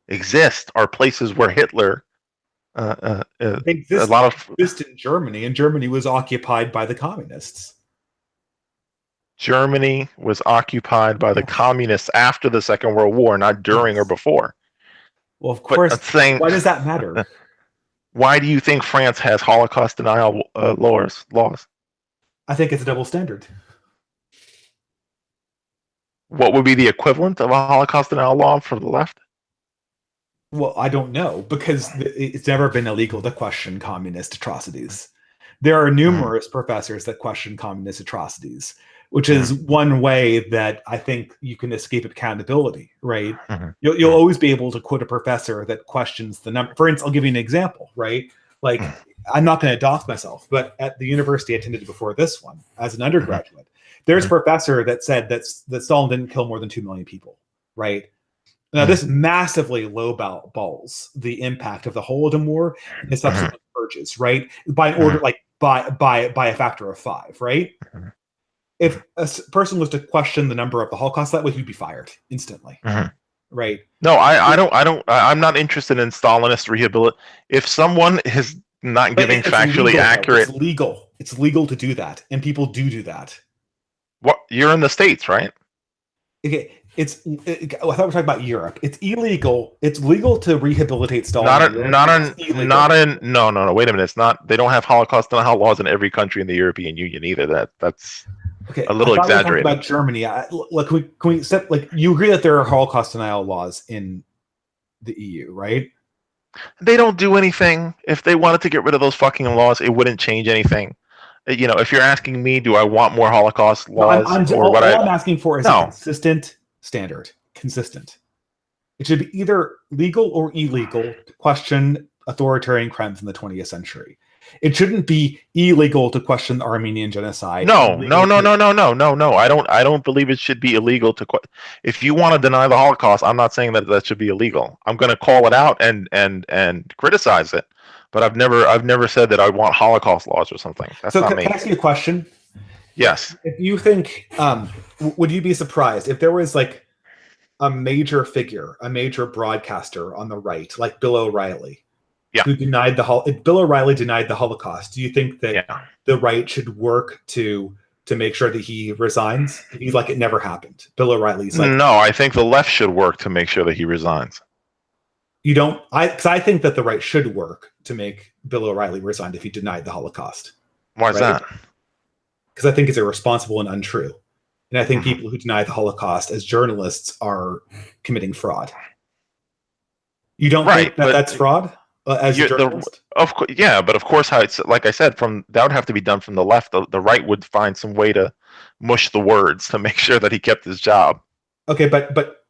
exist are places where Hitler exist in Germany, and Germany was occupied by the communists. Germany was occupied by the communists after the Second World War, not during or before. Well, of course. Why does that matter? Why do you think France has Holocaust denial laws? I think it's a double standard. What would be the equivalent of a Holocaust denial law for the left? Well, I don't know, because it's never been illegal to question communist atrocities. There are numerous professors that question communist atrocities, which is one way that I think you can escape accountability, right? You'll always be able to quote a professor that questions the number. For instance, I'll give you an example, right? Like, I'm not going to dox myself, but at the university I attended before this one, as an undergraduate, there's a professor that said that Stalin didn't kill more than 2 million people, right? Now, this massively lowballs the impact of the Holodomor and the subsequent purges, right? By an order, like by a factor of 5, right? If a person was to question the number of the Holocaust that way, he'd be fired instantly, right? No, I'm not interested in Stalinist rehabilitation. If someone is not giving factually accurate, it's legal. It's legal to do that, and people do that. What, you're in the States, right? Okay, I thought we were talking about Europe. It's illegal. It's legal to rehabilitate Stalin. No. Wait a minute. It's not. They don't have Holocaust denial laws in every country in the European Union either. That's okay. A little exaggerated. About Germany, can we set, like, you agree that there are Holocaust denial laws in the EU, right? They don't do anything. If they wanted to get rid of those fucking laws, it wouldn't change anything. If you're asking me, do I want more Holocaust laws? All I'm asking for is a consistent standard. Consistent. It should be either legal or illegal to question authoritarian crimes in the 20th century. It shouldn't be illegal to question the Armenian genocide. No. I don't believe it should be illegal to. If you want to deny the Holocaust, I'm not saying that should be illegal. I'm going to call it out and criticize it. But I've never said that I want Holocaust laws or something. That's not me. Can I ask you a question? Yes. If you think, would you be surprised if there was like a major figure, a major broadcaster on the right, like Bill O'Reilly, who denied if Bill O'Reilly denied the Holocaust? Do you think that the right should work to make sure that he resigns? He's like, it never happened. Bill O'Reilly's like, no, I think the left should work to make sure that he resigns. You don't? Because I think that the right should work to make Bill O'Reilly resign if he denied the Holocaust. Why is that? Because I think it's irresponsible and untrue. And I think people who deny the Holocaust as journalists are committing fraud. You don't think that that's fraud as a journalist? Of course, yeah, but of course, like I said, that would have to be done from the left. The right would find some way to mush the words to make sure that he kept his job. Okay, but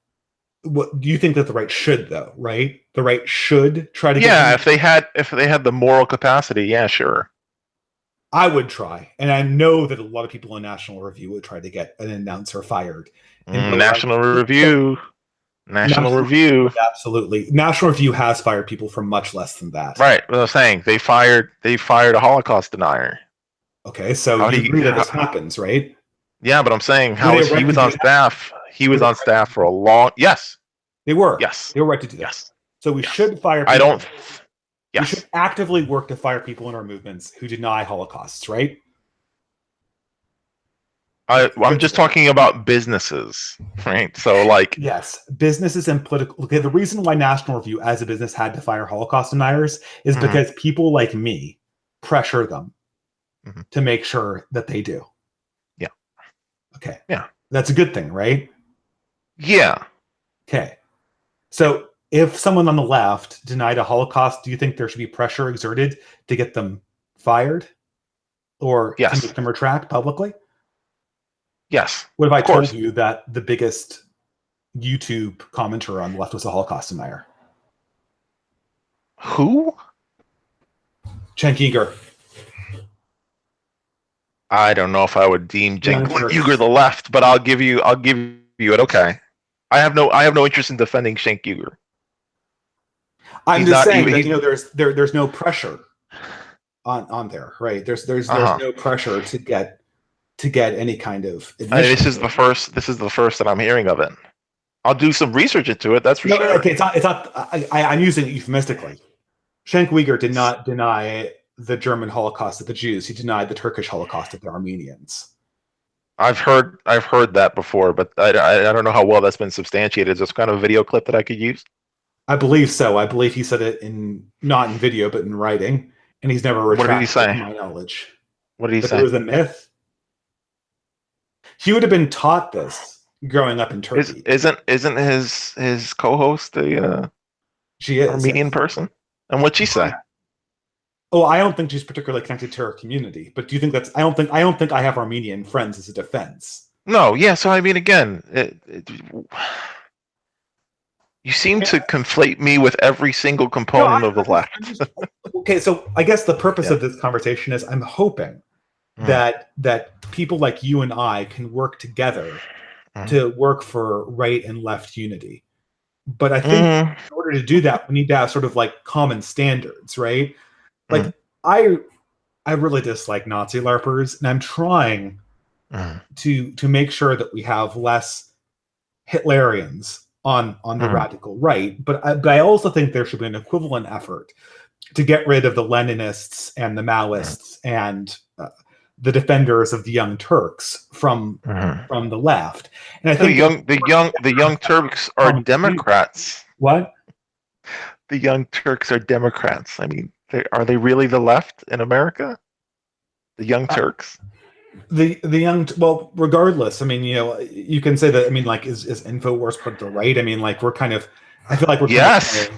what do you think that the right should, though? Right, the right should try to. Yeah, if they had the moral capacity, yeah, sure. I would try, and I know that a lot of people in National Review would try to get an announcer fired. And National so Review. National Review. would absolutely. National Review has fired people for much less than that. Right. What I'm saying, they fired a Holocaust denier. Okay, so you agree that this happens, right? Yeah, but I'm saying Were they he was right on to do staff. He was on staff for a long. Yes. They were. Yes. They were right to do that. Yes. So we should fire people. I don't. We Yes. should actively work to fire people in our movements who deny Holocausts, right? I'm just talking about businesses, right? So, like, yes, businesses and political. Okay, the reason why National Review, as a business, had to fire Holocaust deniers is because people like me pressure them to make sure that they do. Yeah. Okay. Yeah. That's a good thing, right? Yeah. Okay. So if someone on the left denied a Holocaust, do you think there should be pressure exerted to get them fired or to make them retract publicly? Yes. What if I told you that the biggest YouTube commenter on the left was a Holocaust denier? Who? Cenk Uygur. I don't know if I would deem Cenk Uygur the left, but I'll give you it. Okay. I have no interest in defending Cenk Uygur. I'm just saying that there's no pressure on there, right? There's no pressure to get any kind of admission. This is the first that I'm hearing of it. I'll do some research into it. That's for sure. Okay, it's not. I'm using it euphemistically. Cenk Uygur did not deny the German Holocaust of the Jews. He denied the Turkish Holocaust of the Armenians. I've heard that before, but I don't know how well that's been substantiated. Is this kind of a video clip that I could use? I believe so. I believe he said it not in video, but in writing, and he's never retracted. What did he say? To my knowledge. What did he say? It was a myth. He would have been taught this growing up in Turkey. Isn't his co-host a she is Armenian person? And what'd she say? Oh, I don't think she's particularly connected to her community. But do you think that's? I don't think I have Armenian friends as a defense. No. Yeah. So I mean, again, you seem to conflate me with every single component of the left. Okay, so I guess the purpose of this conversation is I'm hoping that people like you and I can work together to work for right and left unity. But I think in order to do that, we need to have sort of like common standards, right? Like I really dislike Nazi LARPers, and I'm trying to make sure that we have less Hitlerians on the radical right. But I also think there should be an equivalent effort to get rid of the Leninists and the Maoists and the defenders of the Young Turks from the left. And I think the Young Turks are Democrats. What? The Young Turks are Democrats. I mean, are they really the left in America? The Young Turks. Well, regardless, I mean, you can say that. I mean, like, is InfoWars part of the right? I mean, like, I feel like we're yes.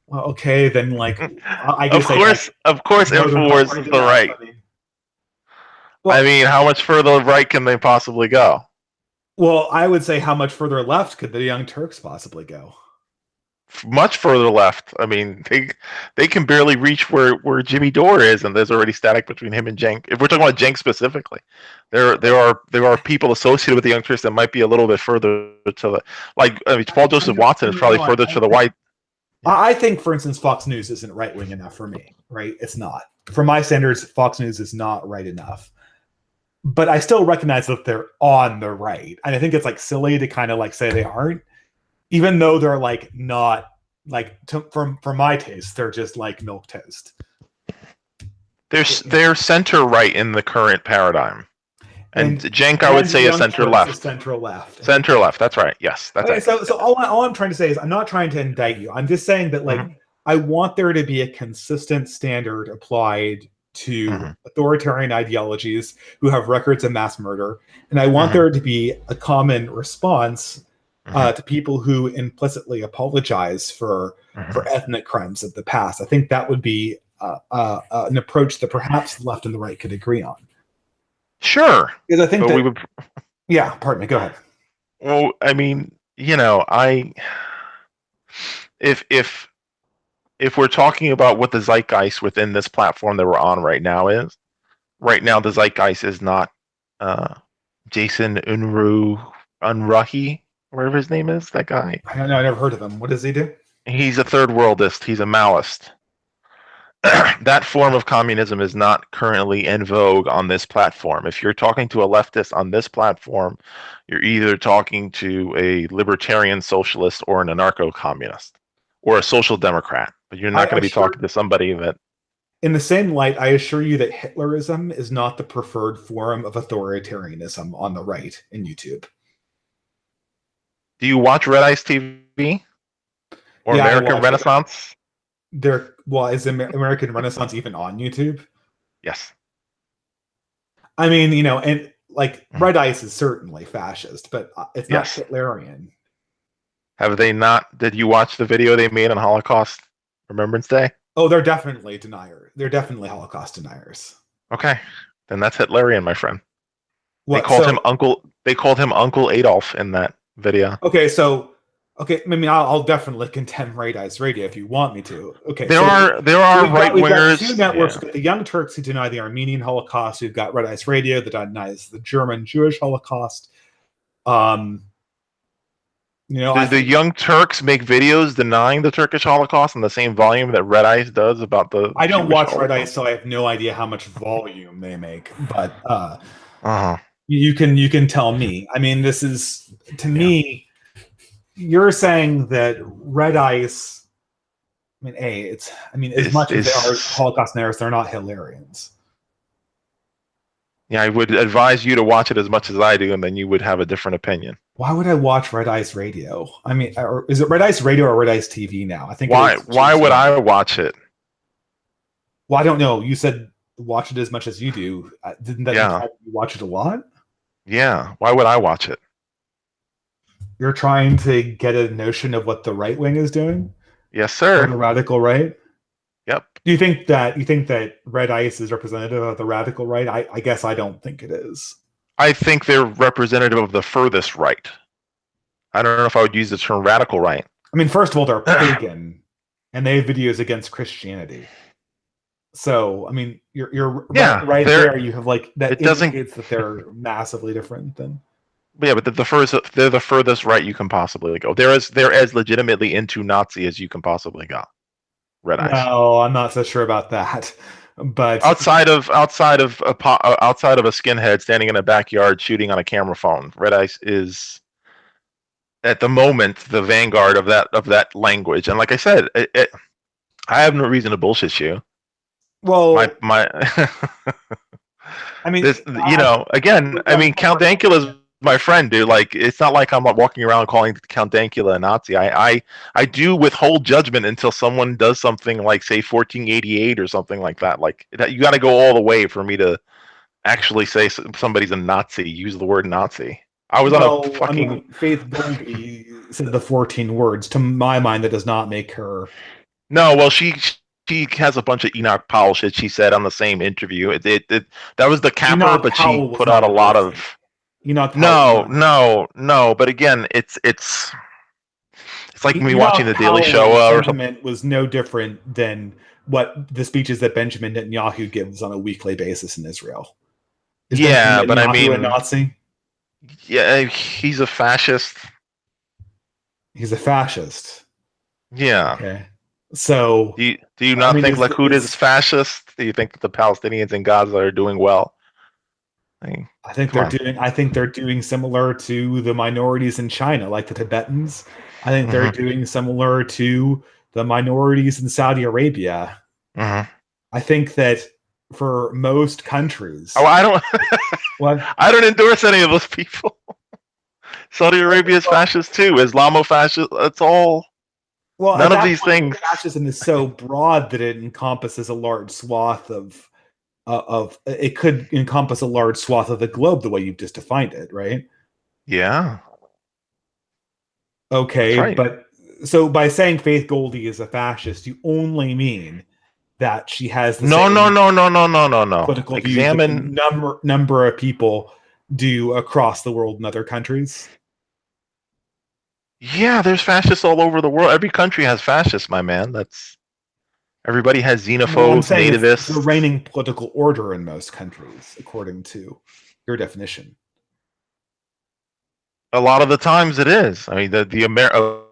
Well, okay, then, like, I guess of course, InfoWars is the right. I mean, how much further right can they possibly go? Well, I would say, how much further left could the Young Turks possibly go? Much further left. I mean, they can barely reach where Jimmy Dore is, and there's already static between him and Cenk. If we're talking about Cenk specifically, there are people associated with the Young Turks that might be a little bit further to the Paul Joseph Watson is probably further to the right. I think, for instance, Fox News isn't right wing enough for me. Right? It's not. For my standards, Fox News is not right enough. But I still recognize that they're on the right, and I think it's like silly to kind of like say they aren't. Even though they're like not like for my taste, they're just like milk toast. They're center right in the current paradigm, and Cenk I would say is center left. Center left. Center left. That's right. Yes, that's right. So all I'm trying to say is I'm not trying to indict you. I'm just saying that like I want there to be a consistent standard applied to authoritarian ideologies who have records of mass murder, and I want there to be a common response. To people who implicitly apologize for ethnic crimes of the past. I think that would be an approach that perhaps the left and the right could agree on. Sure. Because I think that we would... Yeah, pardon me, go ahead. Well, I mean, if we're talking about what the zeitgeist within this platform that we're on right now is, right now the zeitgeist is not Jason Unruhi, whatever his name is, that guy. I don't know. I never heard of him. What does he do? He's a third worldist. He's a Maoist. That form of communism is not currently in vogue on this platform. If you're talking to a leftist on this platform, you're either talking to a libertarian socialist or an anarcho-communist or a social democrat. But you're not going to be talking to somebody that... In the same light, I assure you that Hitlerism is not the preferred form of authoritarianism on the right in YouTube. Do you watch Red Ice TV? Or Yeah, American Renaissance? Is American Renaissance even on YouTube? Yes. I mean, and like Red Ice is certainly fascist, but it's not Hitlerian. Have they not? Did you watch the video they made on Holocaust Remembrance Day? Oh, they're definitely deniers. They're definitely Holocaust deniers. Okay, then that's Hitlerian, my friend. What, they called him Uncle. They called him Uncle Adolf in that video. Okay, I mean, I'll definitely contend Red Ice Radio if you want me to. Okay, there are right wingers. We've got two networks. We've got the Young Turks who deny the Armenian Holocaust. We've got Red Ice Radio that denies the German Jewish Holocaust. Do the Young Turks make videos denying the Turkish Holocaust in the same volume that Red Ice does about the? I don't watch Red Ice, so I have no idea how much volume they make. But you can tell me. I mean, this is to me. You're saying that Red Ice. I mean, as much as they are Holocaust deniers, they're not Hitlerians. Yeah, I would advise you to watch it as much as I do, and then you would have a different opinion. Why would I watch Red Ice Radio? I mean, or is it Red Ice Radio or Red Ice TV now? I think. Why would I watch it? Well, I don't know. You said watch it as much as you do. Didn't that mean you watch it a lot? Yeah. Why would I watch it? You're trying to get a notion of what the right wing is doing? Yes, sir. Or the radical right? Yep. Do you think that Red Ice is representative of the radical right? I guess I don't think it is. I think they're representative of the furthest right. I don't know if I would use the term radical right. I mean, first of all, they're pagan, and they have videos against Christianity. So, I mean, you're right there. You have like that. It indicates that they're massively different than. Yeah, but they're the furthest right you can possibly go. They're as legitimately into Nazi as you can possibly go. Red Ice. No, I'm not so sure about that. But outside of a skinhead standing in a backyard shooting on a camera phone, Red Ice is at the moment the vanguard of that language. And like I said, I have no reason to bullshit you. Well, my I mean, I mean, Count Dankula's my friend, dude. Like, it's not like I'm walking around calling Count Dankula a Nazi. I do withhold judgment until someone does something like, say, 1488 or something like that. Like, you got to go all the way for me to actually say somebody's a Nazi. Use the word Nazi. I was on a fucking. I mean, Faith Goldie said the 14 words. To my mind, that does not make her. No, well, she has a bunch of Enoch Powell shit she said on the same interview. That was the capper, but she put out a lot of. No. But again, it's like me watching the Daily Show. Or something. Was no different than what the speeches that Benjamin Netanyahu gives on a weekly basis in Israel. But I mean, a Nazi. Yeah, he's a fascist. He's a fascist. Yeah. Okay. So do you not think Likud is fascist? Do you think that the Palestinians in Gaza are doing well? I think they're doing similar to the minorities in China, like the Tibetans. I think they're doing similar to the minorities in Saudi Arabia. I think that for most countries. Oh, I don't. What? I don't endorse any of those people. Saudi Arabia is fascist too. Islamo-fascist. It's all. Well, none of these things. Fascism is so broad that it encompasses a large swath of it could encompass a large swath of the globe the way you've just defined it, right? Yeah. Okay, right. But so by saying Faith Goldie is a fascist, you only mean that she has the no. Political examine number of people do across the world in other countries. Yeah, there's fascists all over the world. Every country has fascists, my man. That's Everybody has Well, I'm xenophobes, saying it's the nativists. reigning political order in most countries, according to your definition. A lot of the times it is. I mean, a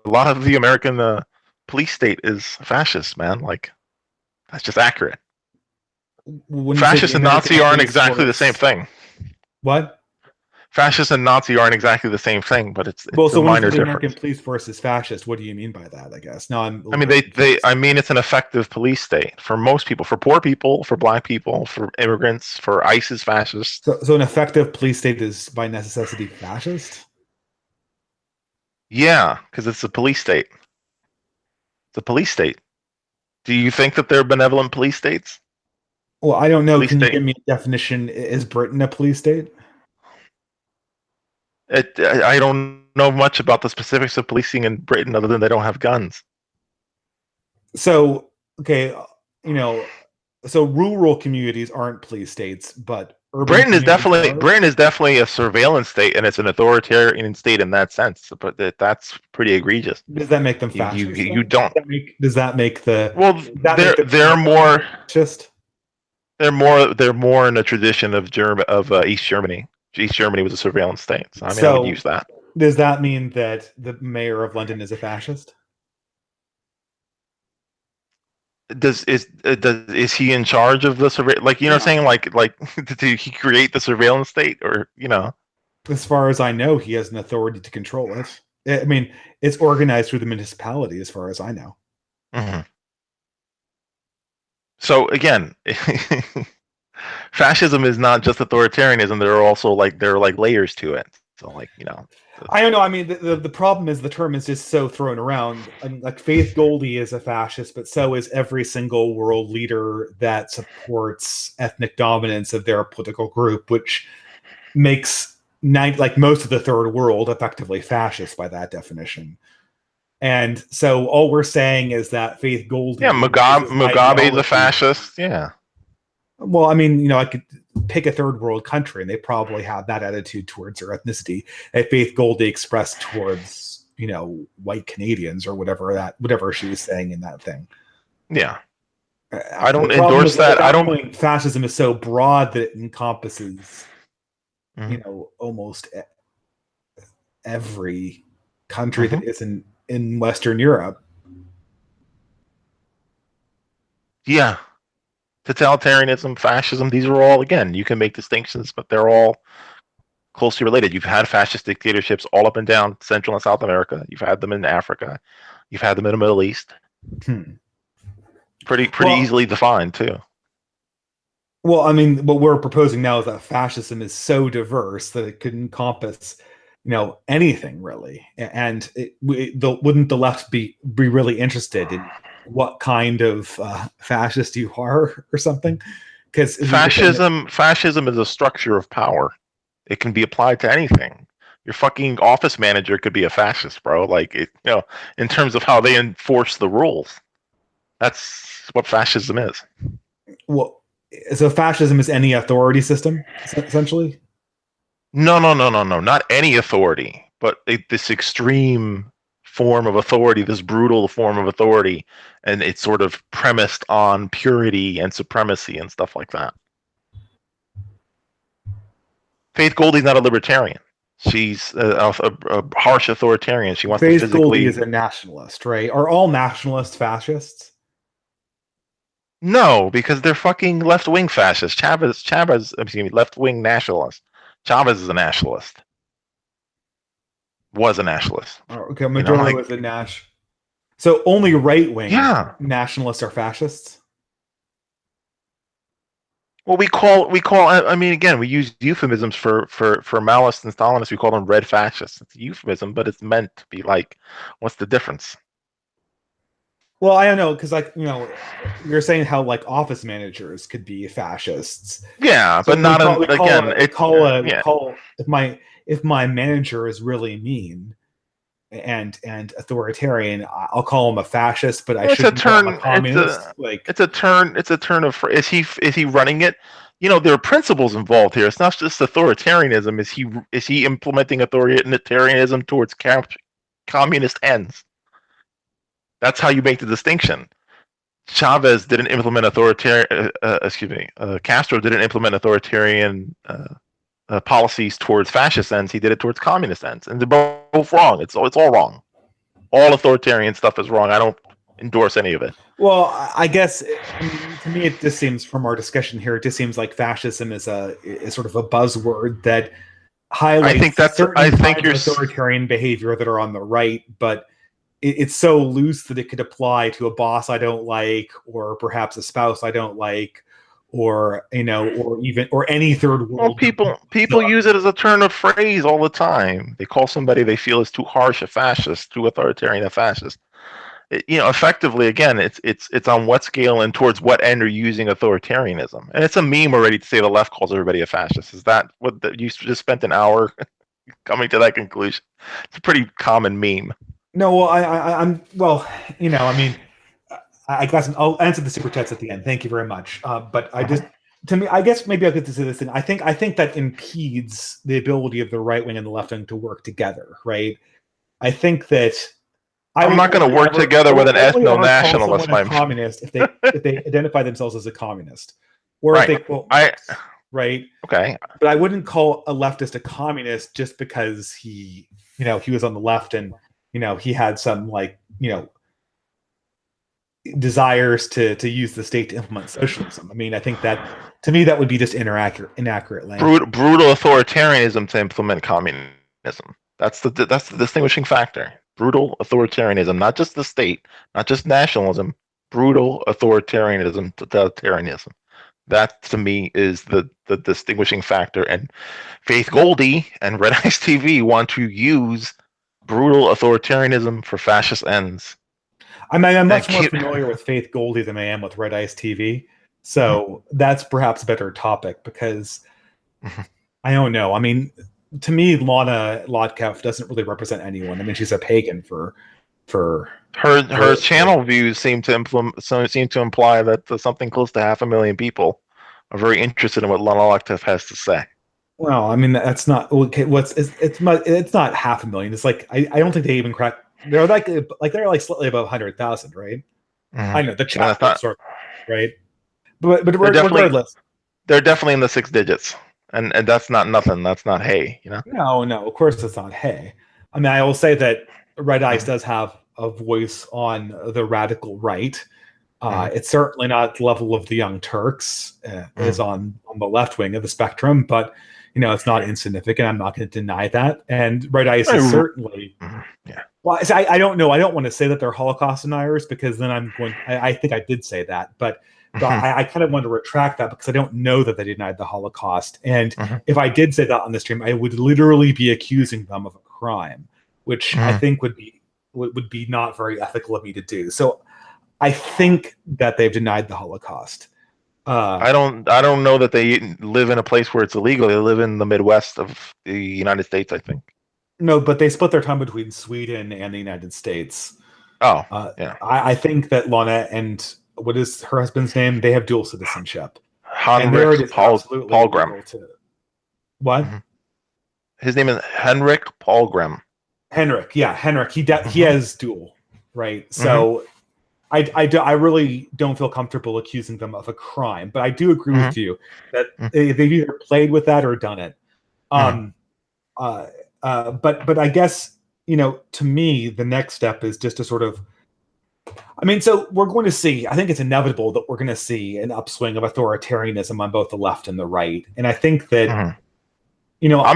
lot of the American police state is fascist, man. Like, that's just accurate. When you say the Fascist and American Nazi aren't police exactly the same force, thing. what? Fascist and Nazi aren't exactly the same thing, but Well, it's a so when you say minor the American difference. police force is fascist, what do you mean by that? I guess now I'm a I little mean, bit confused. I mean, it's an effective police state for most people, for poor people, for black people, for immigrants, for ISIS fascists. So an effective police state is by necessity fascist? Yeah, because it's a police state. It's a police state. Do you think that there are benevolent police states? Well, I don't know. Police Can you state. give me a definition? Is Britain a police state? I don't know much about the specifics of policing in Britain other than they don't have guns. So, okay, you know, so rural communities aren't police states, but urban communities are. Britain is definitely a surveillance state, and it's an authoritarian state in that sense. But that's pretty egregious. Does that make them fascist? You don't. Does that make the Well, they're more fascist? they're more in a tradition of East Germany. East Germany was a surveillance state, so I mean, I would use that. Does that mean that the mayor of London is a fascist? Is he in charge of the surveillance? Like, you know, saying like did he create the surveillance state, or you know? As far as I know, he has an authority to control it. I mean, it's organized through the municipality, as far as I know. Mm-hmm. So again, fascism is not just authoritarianism. There are like layers to it. So like, you know. I don't know. I mean, the problem is the term is just so thrown around. I mean, like Faith Goldie is a fascist, but so is every single world leader that supports ethnic dominance of their political group, which makes like most of the third world effectively fascist by that definition. And so all we're saying is that Faith Goldie, Mugabe's a fascist. Yeah. Well, I mean, you know, I could pick a third world country and they probably have that attitude towards their ethnicity that Faith Goldie expressed towards, you know, white Canadians or whatever she was saying in that thing. Yeah. I don't endorse that. I don't. Fascism is so broad that it encompasses, you know, almost every country that isn't in Western Europe. Yeah. Totalitarianism, fascism, these are all, again, you can make distinctions, but they're all closely related. You've had fascist dictatorships all up and down Central and South America. You've had them in Africa. You've had them in the Middle East. Pretty easily defined, too. Well, I mean, what we're proposing now is that fascism is so diverse that it could encompass, you know, anything really. And wouldn't the left be really interested in what kind of fascist you are or something? Because fascism is a structure of power. It can be applied to anything. Your fucking office manager could be a fascist, bro. Like, you know, in terms of how they enforce the rules. That's what fascism is. Well, so fascism is any authority system, essentially? No. Not any authority, but this extreme form of authority, this brutal form of authority, and it's sort of premised on purity and supremacy and stuff like that. Faith Goldie's not a libertarian. She's a harsh authoritarian. She wants Faith to physically. Goldie is a nationalist, right? Are all nationalists fascists? No, because they're fucking left-wing fascists. Chavez, excuse me, left-wing nationalist. Chavez is a nationalist. Was a nationalist. Oh, okay, Maduro was a nash. So only right-wing nationalists are fascists? Well, we call. I mean, again, we use euphemisms for Maoists and Stalinists. We call them red fascists. It's a euphemism, but it's meant to be like, what's the difference? Well, I don't know, because like, you know, you're saying how like office managers could be fascists. Yeah, so but not if my manager is really mean and authoritarian, I'll call him a fascist, but I shouldn't call him a communist. It's a turn of is he running it? You know, there are principles involved here. It's not just authoritarianism. Is he implementing authoritarianism towards communist ends? That's how you make the distinction. Chavez didn't implement authoritarian. Castro didn't implement authoritarian policies towards fascist ends. He did it towards communist ends, and they're both wrong. It's all wrong. All authoritarian stuff is wrong. I don't endorse any of it. Well, I guess to me it just seems from our discussion here, it just seems like fascism is sort of a buzzword that highlights certain kinds of authoritarian behavior that are on the right, but it's so loose that it could apply to a boss I don't like, or perhaps a spouse I don't like, or or any third world. Well, people use it as a turn of phrase all the time. They call somebody they feel is too harsh a fascist, too authoritarian a fascist. Effectively, again, it's on what scale and towards what end are you using authoritarianism? And it's a meme already to say the left calls everybody a fascist. Is that what you just spent an hour coming to that conclusion? It's a pretty common meme. No, well, I guess I'll answer the super chats at the end. Thank you very much. But I guess maybe I'll get to say this thing. I think that impedes the ability of the right wing and the left wing to work together, right? I think that I'm not going to work together with an ethno-nationalist. A communist if they identify themselves as a communist, or if they quote Marx, right? Okay, but I wouldn't call a leftist a communist just because he was on the left and he had some desires to use the state to implement socialism. I mean, I think that to me that would be just inaccurate language. Brutal authoritarianism to implement communism. That's the distinguishing factor. Brutal authoritarianism, not just the state, not just nationalism. Brutal authoritarianism, totalitarianism. That to me is the distinguishing factor. And Faith Goldie and Red Ice TV want to use brutal authoritarianism for fascist ends. I'm much more familiar with Faith Goldie than I am with Red Ice TV. So that's perhaps a better topic because I don't know. I mean, to me, Lana Lotkev doesn't really represent anyone. I mean, she's a pagan for her channel views seem to imply that something close to 500,000 people are very interested in what Lana Lotkev has to say. Well, I mean, that's not okay. It's not 500,000. It's like I don't think they even crack. They're they're slightly above 100,000, right? I know the chat right, but regardless, they're definitely in the 6 digits. And that's not nothing. That's not hay, No, of course it's not hay. I mean, I will say that Red Ice does have a voice on the radical right. It's certainly not at the level of the Young Turks. Is on the left wing of the spectrum, but it's not insignificant. I'm not going to deny that. And Red Ice is certainly. Well, I don't know. I don't want to say that they're Holocaust deniers because then I think I did say that, but. I kind of want to retract that because I don't know that they denied the Holocaust. And if I did say that on the stream, I would literally be accusing them of a crime, which I think would be not very ethical of me to do. So I think that they've denied the Holocaust. I don't know that they live in a place where it's illegal. They live in the Midwest of the United States, I think. No, but they split their time between Sweden and the United States. Oh, yeah. I think that Lana and what is her husband's name? They have dual citizenship. Henrik Palgrim. What? His name is Henrik Palgrim. Henrik, yeah, Henrik. He has dual, right? So I really don't feel comfortable accusing them of a crime, but I do agree with you that they've either played with that or done it. But I guess to me the next step is just to sort of. I mean, so we're going to see, I think it's inevitable that we're going to see an upswing of authoritarianism on both the left and the right. And I think that, I'm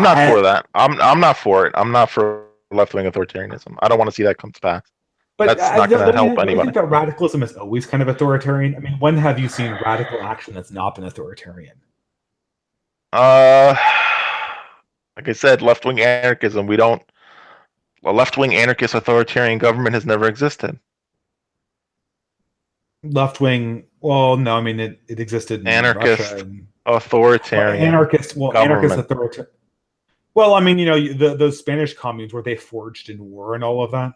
not for that. I'm not for it. I'm not for left-wing authoritarianism. I don't want to see that come to pass. But that's not going to help anybody. I think that radicalism is always kind of authoritarian. I mean, when have you seen radical action that's not been authoritarian? Like I said, left-wing anarchism, a left-wing anarchist authoritarian government has never existed. Left wing, well, no, I mean it existed in anarchist Russia authoritarian anarchist authoritarian. Well, I mean, those Spanish communes where they forged in war and all of that.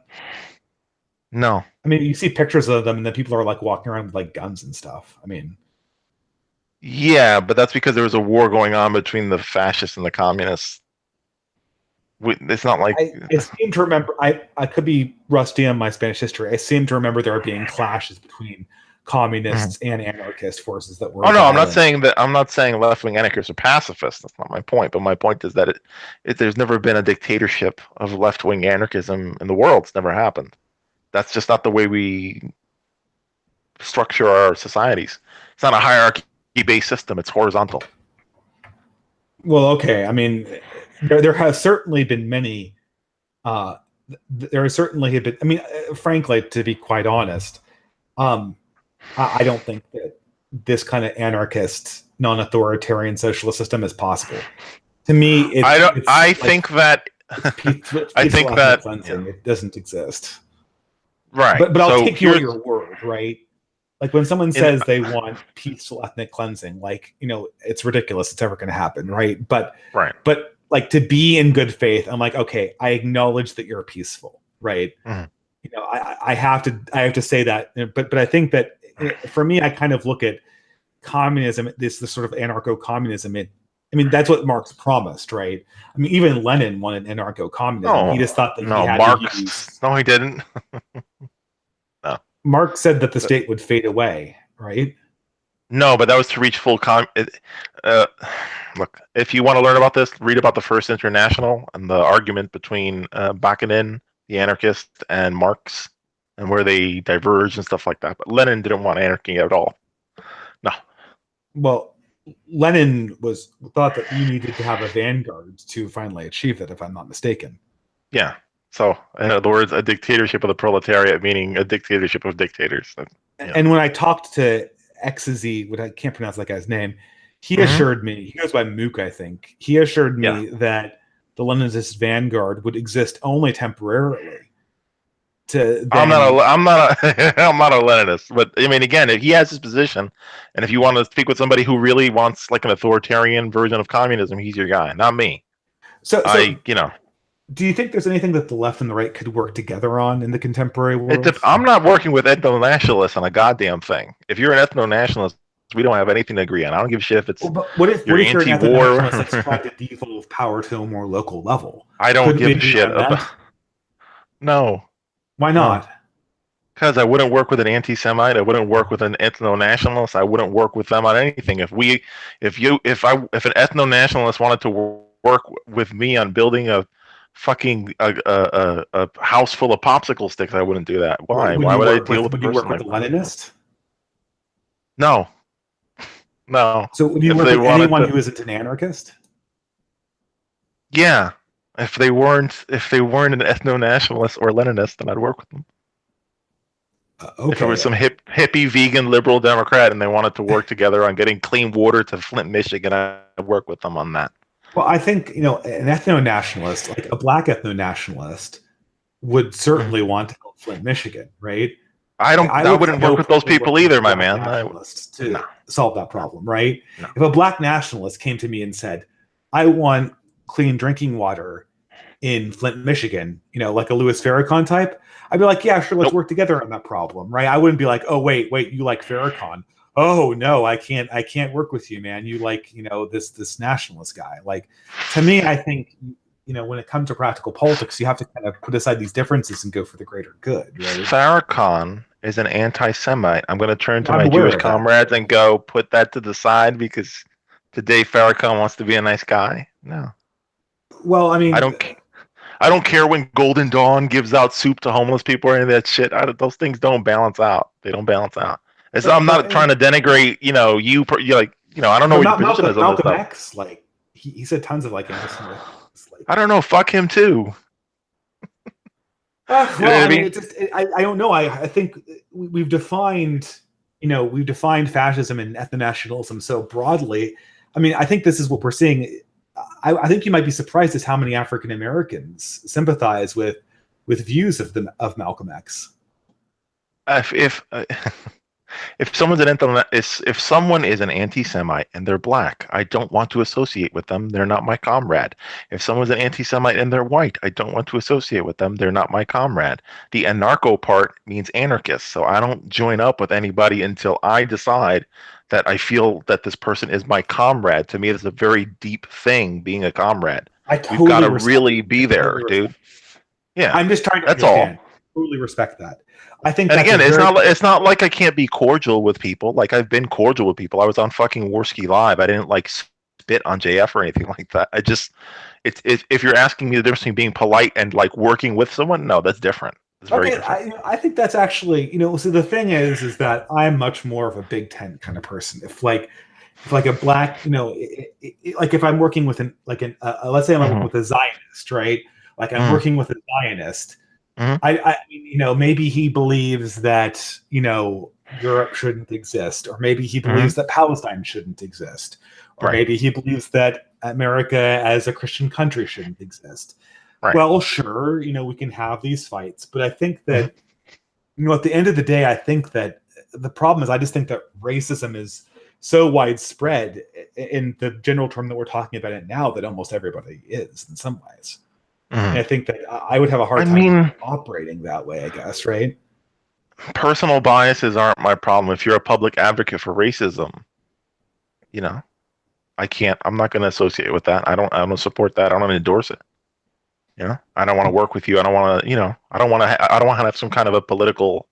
No, I mean you see pictures of them, and then people are walking around with guns and stuff. I mean, yeah, but that's because there was a war going on between the fascists and the communists. It's not like I seem to remember. I could be rusty on my Spanish history. I seem to remember there being clashes between communists and anarchist forces that were Oh no, violent. I'm not saying that. I'm not saying left-wing anarchists are pacifists. That's not my point. But my point is that there's never been a dictatorship of left-wing anarchism in the world. It's never happened. That's just not the way we structure our societies. It's not a hierarchy-based system. It's horizontal. Well, okay. I mean, there have certainly been many. There certainly have been. I mean, frankly, to be quite honest, I don't think that this kind of anarchist, non-authoritarian socialist system is possible. To me, I think that cleansing. It doesn't exist. Right. But I'll take you at your word, right? Like when someone says they want peaceful ethnic cleansing, like, it's ridiculous. It's ever going to happen, right? But like to be in good faith, I'm like, okay, I acknowledge that you're peaceful, right? Mm-hmm. I have to say that, but I think that for me, I kind of look at communism, this sort of anarcho-communism. I mean, that's what Marx promised, right? I mean, even Lenin wanted anarcho-communism. He just thought that he had Marx, to use. No, he didn't. No. Marx said that the state would fade away, right? No, but that was to reach full look, if you want to learn about this, read about the First International and the argument between Bakunin, the anarchist, and Marx, and where they diverge and stuff like that. But Lenin didn't want anarchy at all. No. Well, Lenin thought that you needed to have a vanguard to finally achieve it, if I'm not mistaken. Yeah. So, in other words, a dictatorship of the proletariat, meaning a dictatorship of dictators. And when I talked to Ecstasy, I can't pronounce that guy's name, he assured me, he goes by Mook, I think. He assured me that the Leninist vanguard would exist only temporarily. I'm not a Leninist, but I mean, again, if he has his position, and if you want to speak with somebody who really wants like an authoritarian version of communism, he's your guy, not me. So do you think there's anything that the left and the right could work together on in the contemporary world? I'm not working with ethno-nationalists on a goddamn thing. If you're an ethno-nationalist, we don't have anything to agree on. I don't give a shit if it's what if you're an ethno-nationalist that's trying to devolve power to a more local level? I don't give a shit about. No. Why not? Because I wouldn't work with an anti-Semite. I wouldn't work with an ethno-nationalist. I wouldn't work with them on anything. If an ethno-nationalist wanted to work with me on building a fucking a house full of popsicle sticks, I wouldn't do that. Why? Why would I deal with the person? Would you work with a Leninist? No. So would you work with anyone who isn't an anarchist? Yeah. If they weren't an ethno-nationalist or Leninist, then I'd work with them. Okay. If it was some hippie, vegan, liberal Democrat and they wanted to work together on getting clean water to Flint, Michigan, I'd work with them on that. Well, I think, an ethno-nationalist, like a black ethno-nationalist, would certainly want to help Flint, Michigan, right? I wouldn't work with those people either, my man. To solve that problem, right? No. If a black nationalist came to me and said, I want clean drinking water in Flint, Michigan, like a Louis Farrakhan type, I'd be like, yeah, sure, let's work together on that problem, right? I wouldn't be like, oh, wait, you like Farrakhan? Oh no, I can't work with you, man. You like, this nationalist guy. Like, to me, I think, when it comes to practical politics, you have to kind of put aside these differences and go for the greater good, right? Farrakhan is an anti-Semite. I'm going to turn to my Jewish comrades and go put that to the side because today Farrakhan wants to be a nice guy. No. Well, I mean, I don't care when Golden Dawn gives out soup to homeless people or any of that shit. Those things don't balance out. They don't balance out. I'm not trying to denigrate, I don't know what your position is on this stuff. X, like, he said tons of anti-Semitic. I don't know. Fuck him too. I don't know. I think we've defined fascism and ethno-nationalism so broadly. I mean, I think this is what we're seeing. I think you might be surprised at how many African Americans sympathize with views of Malcolm X. If someone is an anti-Semite and they're black, I don't want to associate with them. They're not my comrade. If someone's an anti-Semite and they're white, I don't want to associate with them. They're not my comrade. The anarcho part means anarchist, so I don't join up with anybody until I decide that I feel that this person is my comrade. To me, it's a very deep thing being a comrade. You've got to really be there, dude. Yeah, I'm just trying to understand. totally respect that. I think And that's again, it's not like I can't be cordial with people. Like, I've been cordial with people. I was on fucking Warski Live. I didn't like spit on JF or anything like that. I just if you're asking me the difference between being polite and like working with someone, no, that's different. It's very different. I think that's actually, so the thing is that I'm much more of a Big Tent kind of person. If like a black, like if I'm working with let's say I'm working with a Zionist, right? Like I'm working with a Zionist. I mean, maybe he believes that, Europe shouldn't exist, or maybe he believes that Palestine shouldn't exist, or maybe he believes that America as a Christian country shouldn't exist. Right. Well, sure, we can have these fights, but I think that, at the end of the day, I think that the problem is I just think that racism is so widespread in the general term that we're talking about it now that almost everybody is in some ways. And I think that I would have a hard time operating that way, I guess, right? Personal biases aren't my problem. If you're a public advocate for racism, I'm not going to associate with that. I don't support that. I don't endorse it. I don't want to work with you. I don't want to, I don't want to have some kind of a political,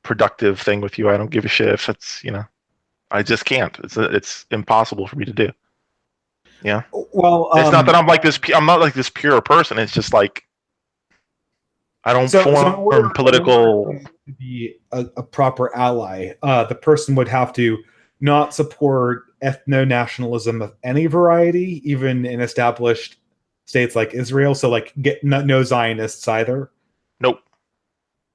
productive thing with you. I don't give a shit if it's, I just can't. It's impossible for me to do. Yeah. Well, it's not that I'm not like this pure person. It's just like I don't form political. To be a proper ally, the person would have to not support ethno-nationalism of any variety, even in established states like Israel. So like no Zionists either. Nope.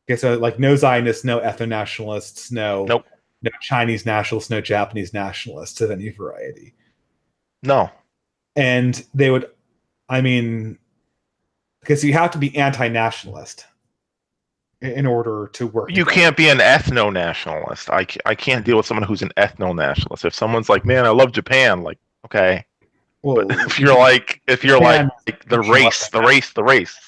Okay, so like no Zionists, no ethno-nationalists, nope. No Chinese nationalists, no Japanese nationalists of any variety. No. And they would, because you have to be anti-nationalist in order to work. You can't be an ethno-nationalist. I can't deal with someone who's an ethno-nationalist. If someone's like, man, I love Japan, like, okay. Well, but if you're like the race.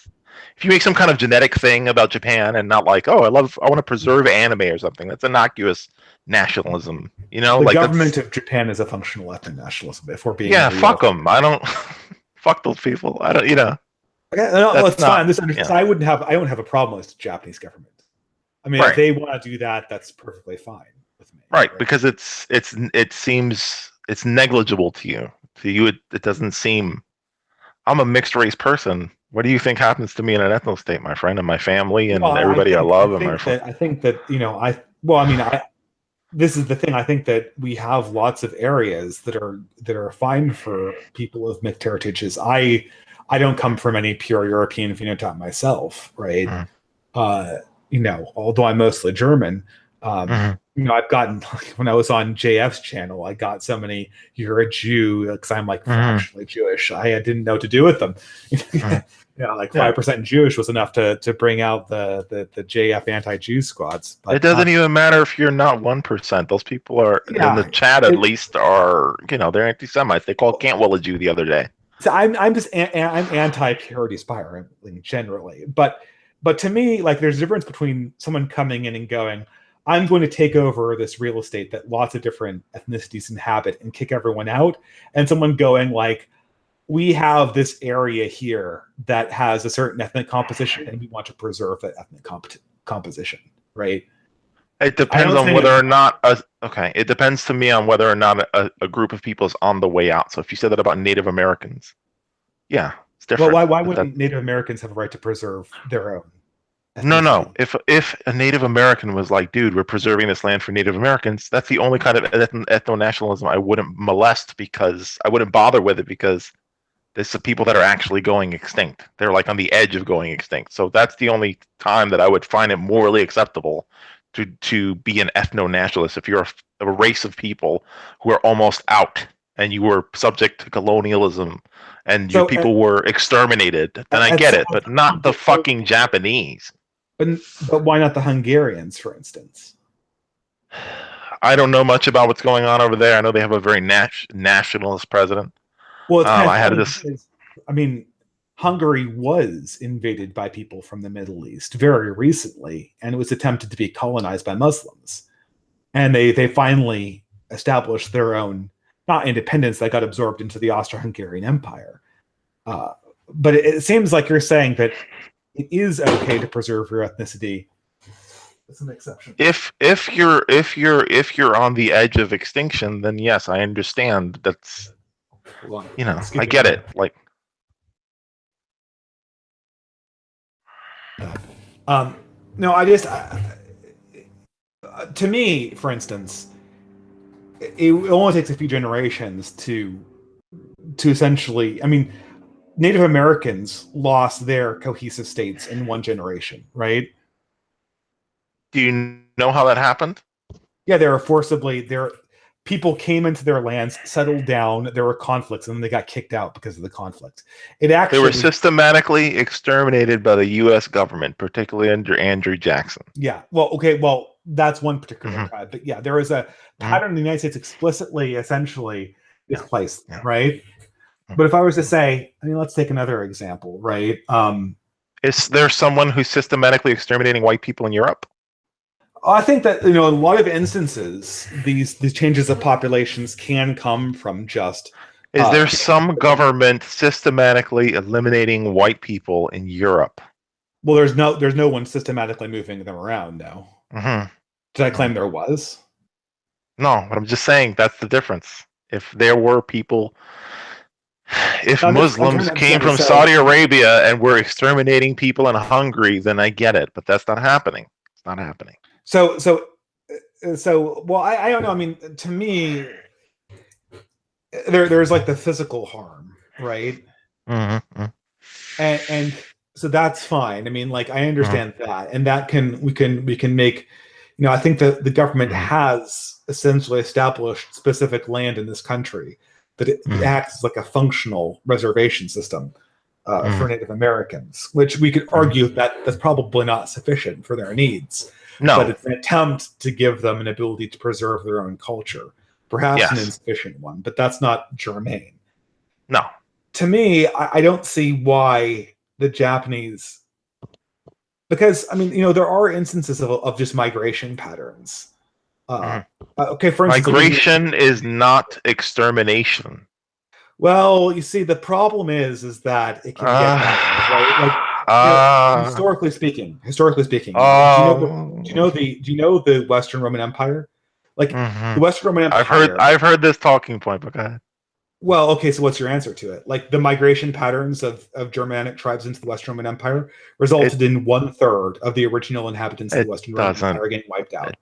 If you make some kind of genetic thing about Japan and not like, I want to preserve anime or something, that's innocuous nationalism. The government of Japan is a functional ethno-nationalism. If we're being fuck them. I don't fuck those people. I don't. Okay, no, it's fine. I don't have a problem with the Japanese government. I mean, if they want to do that, that's perfectly fine with me. Right, because it seems it's negligible to you. To you, it doesn't seem. I'm a mixed race person. What do you think happens to me in an ethno state, my friend, and my family, and everybody I love, and my friend? I think that this is the thing. I think that we have lots of areas that are fine for people of mixed heritages. I don't come from any pure European phenotype myself, right? Although I'm mostly German, I've gotten, when I was on JF's channel, I got so many, you're a Jew, because I'm like fractionally Jewish. I didn't know what to do with them. 5% Jewish was enough to bring out the JF anti-Jew squads. But it doesn't even matter if you're not 1%. Those people are in the chat at least are, they're anti-Semites. They called Cantwell a Jew the other day. So I'm anti-purity spiraling generally, but to me, like, there's a difference between someone coming in and going, I'm going to take over this real estate that lots of different ethnicities inhabit and kick everyone out, and someone going like, we have this area here that has a certain ethnic composition and we want to preserve that ethnic composition, right? It depends on whether or not it depends to me on whether or not a group of people is on the way out. So if you said that about Native Americans, yeah, it's different. Well, why wouldn't Native Americans have a right to preserve their own ethnicity? No. If a Native American was like, dude, we're preserving this land for Native Americans, that's the only kind of ethno-nationalism I wouldn't molest, because I wouldn't bother with it, because there's some people that are actually going extinct. They're like on the edge of going extinct. So that's the only time that I would find it morally acceptable to be an ethno-nationalist. If you're a race of people who are almost out and you were subject to colonialism and your people were exterminated, then I get it, but not the fucking Japanese. But why not the Hungarians, for instance? I don't know much about what's going on over there. I know they have a very nationalist president. Well, Hungary was invaded by people from the Middle East very recently, and it was attempted to be colonized by Muslims. And they finally established their own, not independence, they got absorbed into the Austro-Hungarian Empire. But it seems like you're saying that it is okay to preserve your ethnicity. With some exceptions. If you're on the edge of extinction, then yes, I understand. That's, you know, I get it. Like, no, I just to me, for instance, it only takes a few generations to essentially. I mean, Native Americans lost their cohesive states in one generation, right? do you know how that happened? Yeah, they were forcibly there. People came into their lands, settled down. There were conflicts, and then they got kicked out because of the conflict. It actually They were systematically exterminated by the U.S. government, particularly under Andrew Jackson. Yeah. Well, okay. Well, that's one particular tribe, but yeah, there is a pattern in the United States explicitly, essentially, displaced, right? But if I was to say, I mean, let's take another example, right? Is there someone who's systematically exterminating white people in Europe? I think that, you know, in a lot of instances, these changes of populations can come from just. Is there some government systematically eliminating white people in Europe? Well, there's no one systematically moving them around now. Did I claim there was? No, but I'm just saying that's the difference. If there were people, if Muslims came from Saudi Arabia and were exterminating people in Hungary, then I get it. But that's not happening. It's not happening. So, well, I don't know. I mean, to me, there's like the physical harm, right? And so that's fine. I mean, like, I understand that, and that we can make, you know, I think that the government has essentially established specific land in this country that it acts as like a functional reservation system for Native Americans, which we could argue that's probably not sufficient for their needs. No. But it's an attempt to give them an ability to preserve their own culture, perhaps an insufficient one, but that's not germane. No. To me, I don't see why the Japanese, because, I mean, you know, there are instances of just migration patterns. Okay, for instance, migration is not extermination. Well, you see, the problem is that it can get better, right? Like, you know, historically speaking, do you know the Western Roman Empire? Like, the Western Roman Empire. I've heard this talking point, but go ahead. Well, okay, so what's your answer to it? Like, the migration patterns of Germanic tribes into the Western Roman Empire resulted in 1/3 of the original inhabitants of the Western Roman Empire getting wiped out.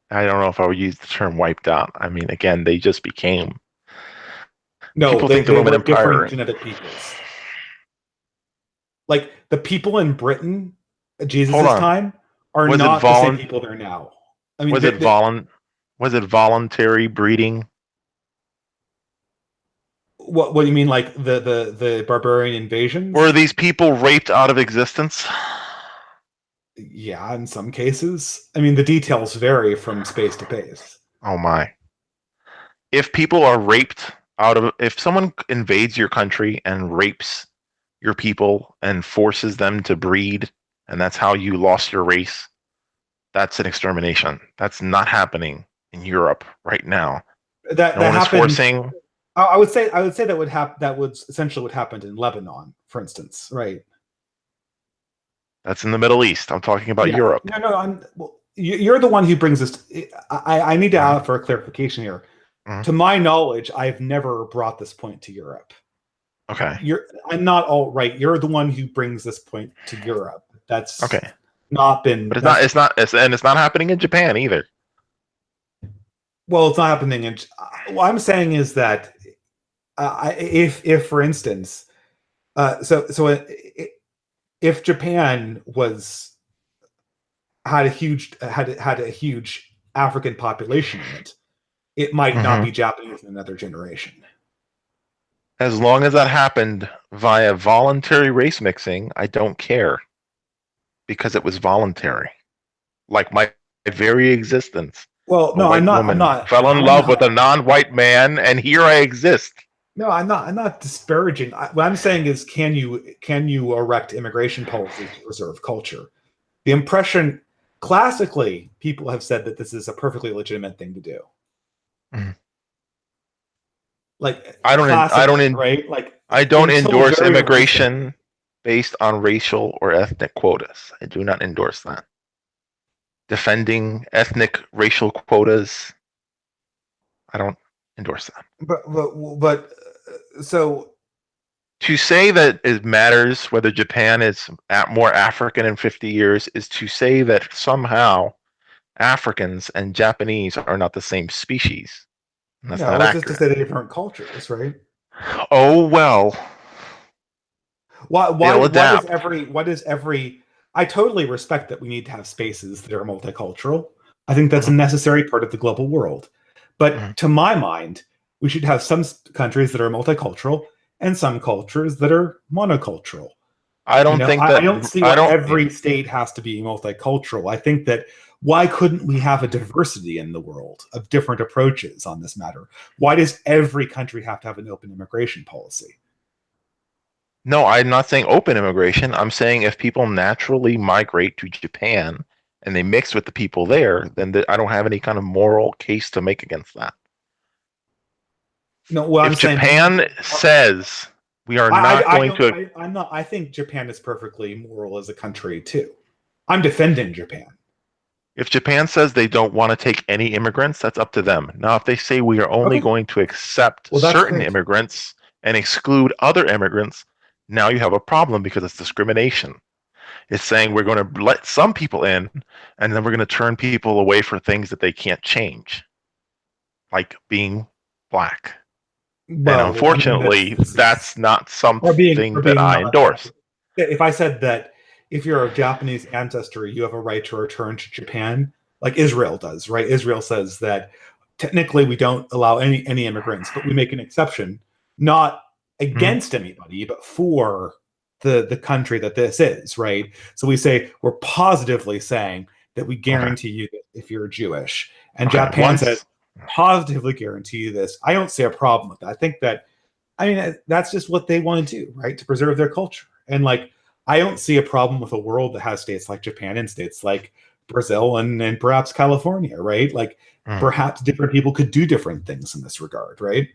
I don't know if I would use the term wiped out. I mean, again, they just became. No, people think they the Roman were Empire. Different genetic peoples. Like, the people in Britain at Jesus' time are not the same people there now. I mean, was it voluntary breeding? What do you mean, like the barbarian invasions? Were these people raped out of existence? Yeah, in some cases. I mean, the details vary from space to space. Oh my. If people are raped if someone invades your country and rapes your people and forces them to breed, and that's how you lost your race, that's an extermination. That's not happening in Europe right now. That happens. Forcing. I would say that would happen. That would essentially what happened in Lebanon, for instance, right? That's in the Middle East. I'm talking about Europe. No. You're the one who brings this. I need to ask for a clarification here. To my knowledge, I've never brought this point to Europe. Okay. I'm not all right. You're the one who brings this point to Europe. That's okay. Not been. But it's not happening in Japan either. Well, it's not happening in. What I'm saying is that if for instance, if Japan had a huge African population in it, it might not be Japanese in another generation. As long as that happened via voluntary race mixing, I don't care, because it was voluntary. Like my very existence. Well, no, I'm not. Fell in love with a non-white man, and here I exist. No, I'm not disparaging. What I'm saying is, can you erect immigration policies to preserve culture? The impression, classically, people have said that this is a perfectly legitimate thing to do. Like, I don't endorse immigration. based on racial or ethnic quotas. I do not endorse that. Defending ethnic racial quotas, I don't endorse that. But so To say that it matters whether Japan is more African in 50 years is to say that somehow Africans and Japanese are not the same species. And that's no, not it's just to accurate. say they're different cultures, right? Oh, well, they'll adapt. Why does every I totally respect that we need to have spaces that are multicultural. I think that's a Mhm, necessary part of the global world. mhm. But to my mind, we should have some countries that are multicultural and some cultures that are monocultural. I don't think I that don't see I why don't. every state has to be multicultural. I think that why couldn't we have a diversity in the world of different approaches on this matter? Why does every country have to have an open immigration policy? No, I'm not saying open immigration. I'm saying if people naturally migrate to Japan and they mix with the people there, then I don't have any kind of moral case to make against that. No, well, I'm If saying Japan says we are not I going don't. to, I'm not. I think Japan is perfectly moral as a country too. I'm defending Japan. if Japan says they don't want to take any immigrants, that's up to them. Now, if they say we are only Okay. going to accept Well, that's certain great. immigrants and exclude other immigrants, now you have a problem because it's discrimination. It's saying we're going to let some people in and then we're going to turn people away for things that they can't change, like being black. And Well, I mean, unfortunately, this is that's not or something that being I not. endorse. If I said that if you're of Japanese ancestry, you have a right to return to Japan, like Israel does, right? Israel says that technically we don't allow any immigrants, but we make an exception, not Mhm. against anybody, but for the country that this is, right? So we say we're positively saying that we Okay. guarantee you that if you're Jewish, and Okay. Japan says positively guarantee you this. I don't see a problem with that. I think that I mean, that's just what they want to do, right? To preserve their culture. And like, I don't see a problem with a world that has states like Japan and states like Brazil and perhaps California, right? Like, Mhm. perhaps different people could do different things in this regard, right?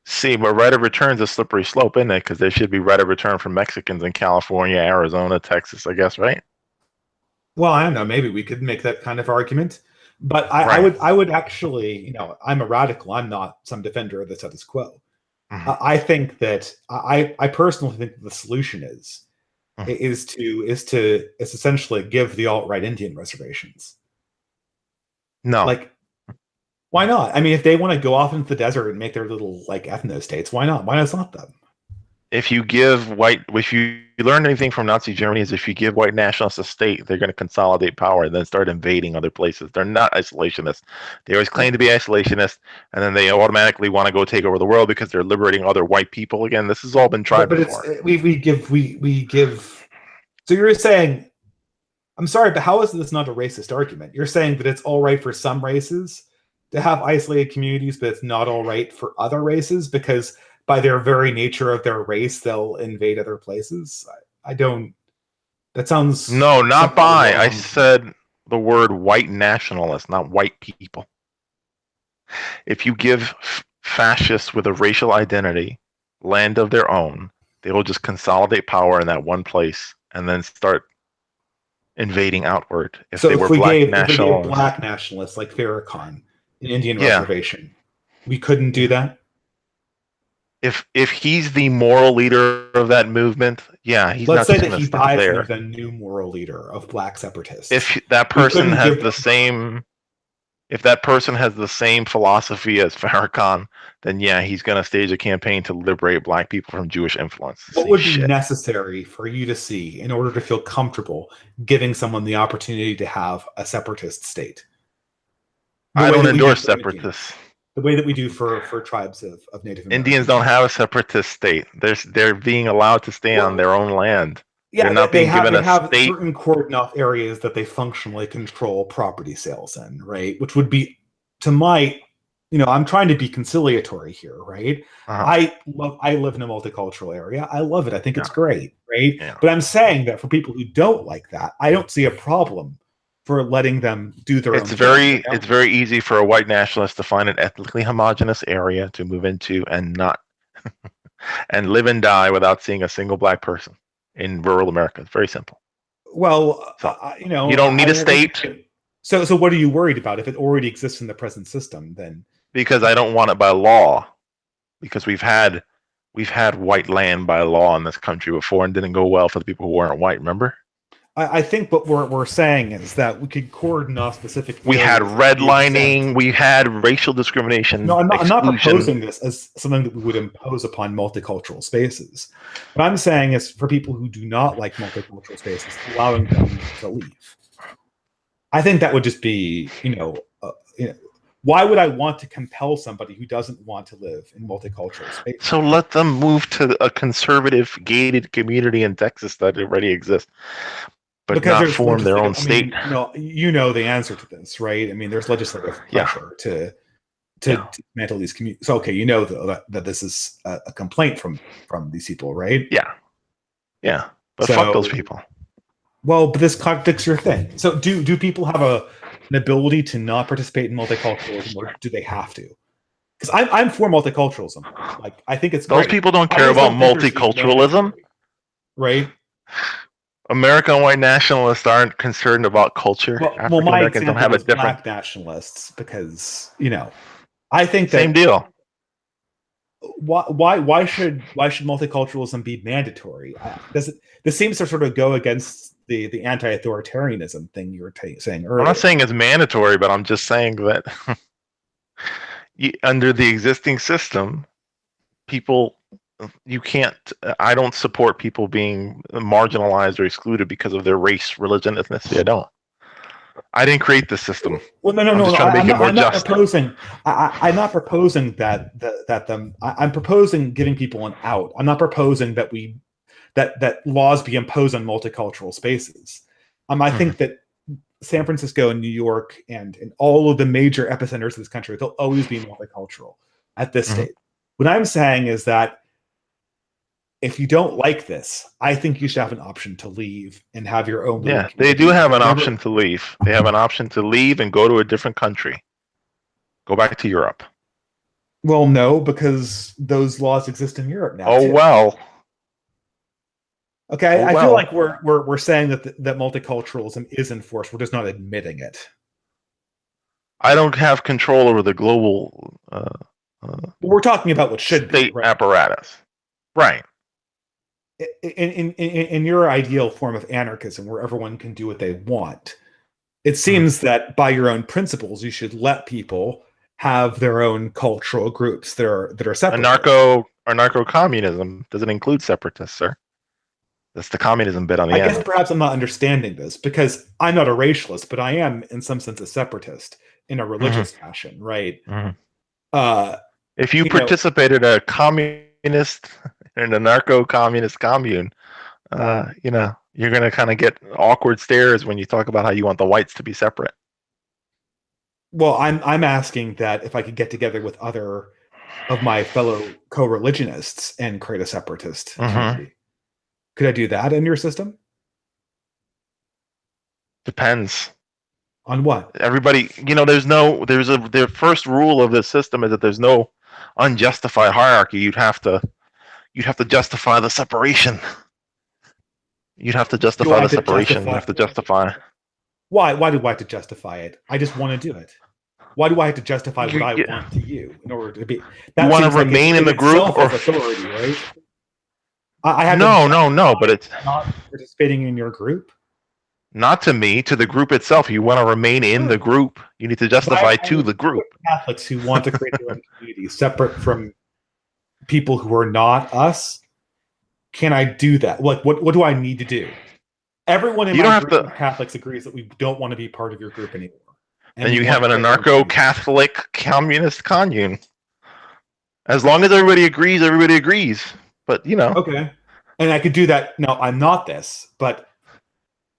See, but right of return is a slippery slope, isn't it? Because there should be right of return for Mexicans in California, Arizona, Texas, I guess, right? Well, I don't know. Maybe we could make that kind of argument, but Right. I would actually, I'm a radical. I'm not some defender of the status quo. Mhm. I think that I personally think that the solution Mhm. is essentially give the alt right Indian reservations. No. Like, why not? I mean, if they want to go off into the desert and make their little like ethno states, why not? Why not them? If you learn anything from Nazi Germany, is if you give white nationalists a state, they're going to consolidate power and then start invading other places. They're not isolationists. They always claim to be isolationists, and then they automatically want to go take over the world because they're liberating other white people. Again, this has all been tried But it's before. we give. So you're saying, I'm sorry, but how is this not a racist argument? You're saying that it's all right for some races to have isolated communities, but it's not all right for other races because by their very nature of their race, they'll invade other places. I don't. That sounds No, not somehow by. I wrong to me. said the word white nationalist, not white people. If you give fascists with a racial identity land of their own, they will just consolidate power in that one place and then start invading outward. If So they were black if we gave nationalists, black nationalists like Farrakhan an Indian yeah, reservation, we couldn't do yeah. that. If he's the moral leader of that movement, yeah, he's Let's not say just that going to he stop dies and there. there's a new moral leader of black separatists. If that We person couldn't has give the them. same if that person has the same philosophy as Farrakhan, then yeah, he's going to stage a campaign to liberate black people from Jewish influence. What See would be shit. necessary for you to see in order to feel comfortable giving someone the opportunity to have a separatist state? The I way don't that we do endorse for Indians, separatists. the way that we do for tribes of Native Indians Americans. don't have a separatist state. They're being allowed to stay on Well, their own land. They're yeah, not being given they a have state. certain cordon off areas that they functionally control property sales in, right? Which would be to my, I'm trying to be conciliatory here, right? Uh-huh. I live in a multicultural area. I love it. I think Yeah, it's great, right? yeah. But I'm saying that for people who don't like that, I don't see a problem for letting them do their own thing. It's very easy for a white nationalist to find an ethnically homogenous area to move into and not and live and die without seeing a single black person. in rural America. It's very simple. Well, So, you know, you don't need a state. So what are you worried about? If it already exists in the present system, then because I don't want it by law. Because we've had white land by law in this country before, and didn't go well for the people who weren't white. Remember? I think what we're saying is that we could cordon off specific. We had redlining. We had racial discrimination. No, I'm not proposing this as something that we would impose upon multicultural spaces. What I'm saying is, for people who do not like multicultural spaces, allowing them to leave. I think that would just be, why would I want to compel somebody who doesn't want to live in multicultural space? So let them move to a conservative gated community in Texas that already exists, but because not form their own state. You know the answer to this, right? I mean, there's legislative pressure to dismantle these communities. So, okay, you know that this is a complaint from these people, right? Yeah. But fuck those people. Well, but this contradicts your thing. So do people have an ability to not participate in multiculturalism, or do they have to? Because I'm for multiculturalism. Like, I think it's those great. people don't care about multiculturalism, right? American white nationalists aren't concerned about culture. Well, my Americans don't have a different black nationalists, because I think that same deal. Why should multiculturalism be mandatory? This seems to sort of go against the anti-authoritarianism thing you were saying earlier. I'm not saying it's mandatory, but I'm just saying that under the existing system, you can't. I don't support people being marginalized or excluded because of their race, religion, ethnicity. I don't. I didn't create the system. Well, no. I'm not proposing. I'm not proposing that I'm proposing giving people an out. I'm not proposing that laws be imposed on multicultural spaces. I think that San Francisco and New York and all of the major epicenters of this country, they'll always be multicultural at this stage. What I'm saying is that if you don't like this, I think you should have an option to leave and have your own. Yeah, they do have an option to leave. They have an option to leave and go to a different country. Go back to Europe. Well, no, because those laws exist in Europe now. Oh, too. well. Okay, I feel like we're saying that that multiculturalism is enforced. We're just not admitting it. I don't have control over the global. We're talking about what should state be, right? Apparatus, right? In your ideal form of anarchism, where everyone can do what they want, it seems that by your own principles, you should let people have their own cultural groups that are separate. Anarcho-Communism doesn't include separatists, sir. That's the communism bit on the end. I guess perhaps I'm not understanding this, because I'm not a racialist, but I am, in some sense, a separatist in a religious fashion, right? If you participated in a communist, an anarcho-communist commune, you're going to kind of get awkward stares when you talk about how you want the whites to be separate. Well, I'm asking that if I could get together with other of my fellow co-religionists and create a separatist community. Could I do that in your system? Depends. On what? Everybody, the first rule of this system is that there's no unjustified hierarchy. You'd have to justify the separation. You'd have to justify the separation. You have to justify. Why do I have to justify it? I just want to do it. Why do I have to justify what I want to you in order to be? You want to remain in the group, or authority, right? I have no, but it's not participating in your group. Not to me, to the group itself. You want to remain in the group. You need to justify to the group. Catholics who want to create their own community separate from people who are not us. Can I do that? What do I need to do? Everyone in my group of Catholics agrees that we don't want to be part of your group anymore. And you have an anarcho-Catholic communist commune. As long as everybody agrees. But okay, and I could do that. No, I'm not this, but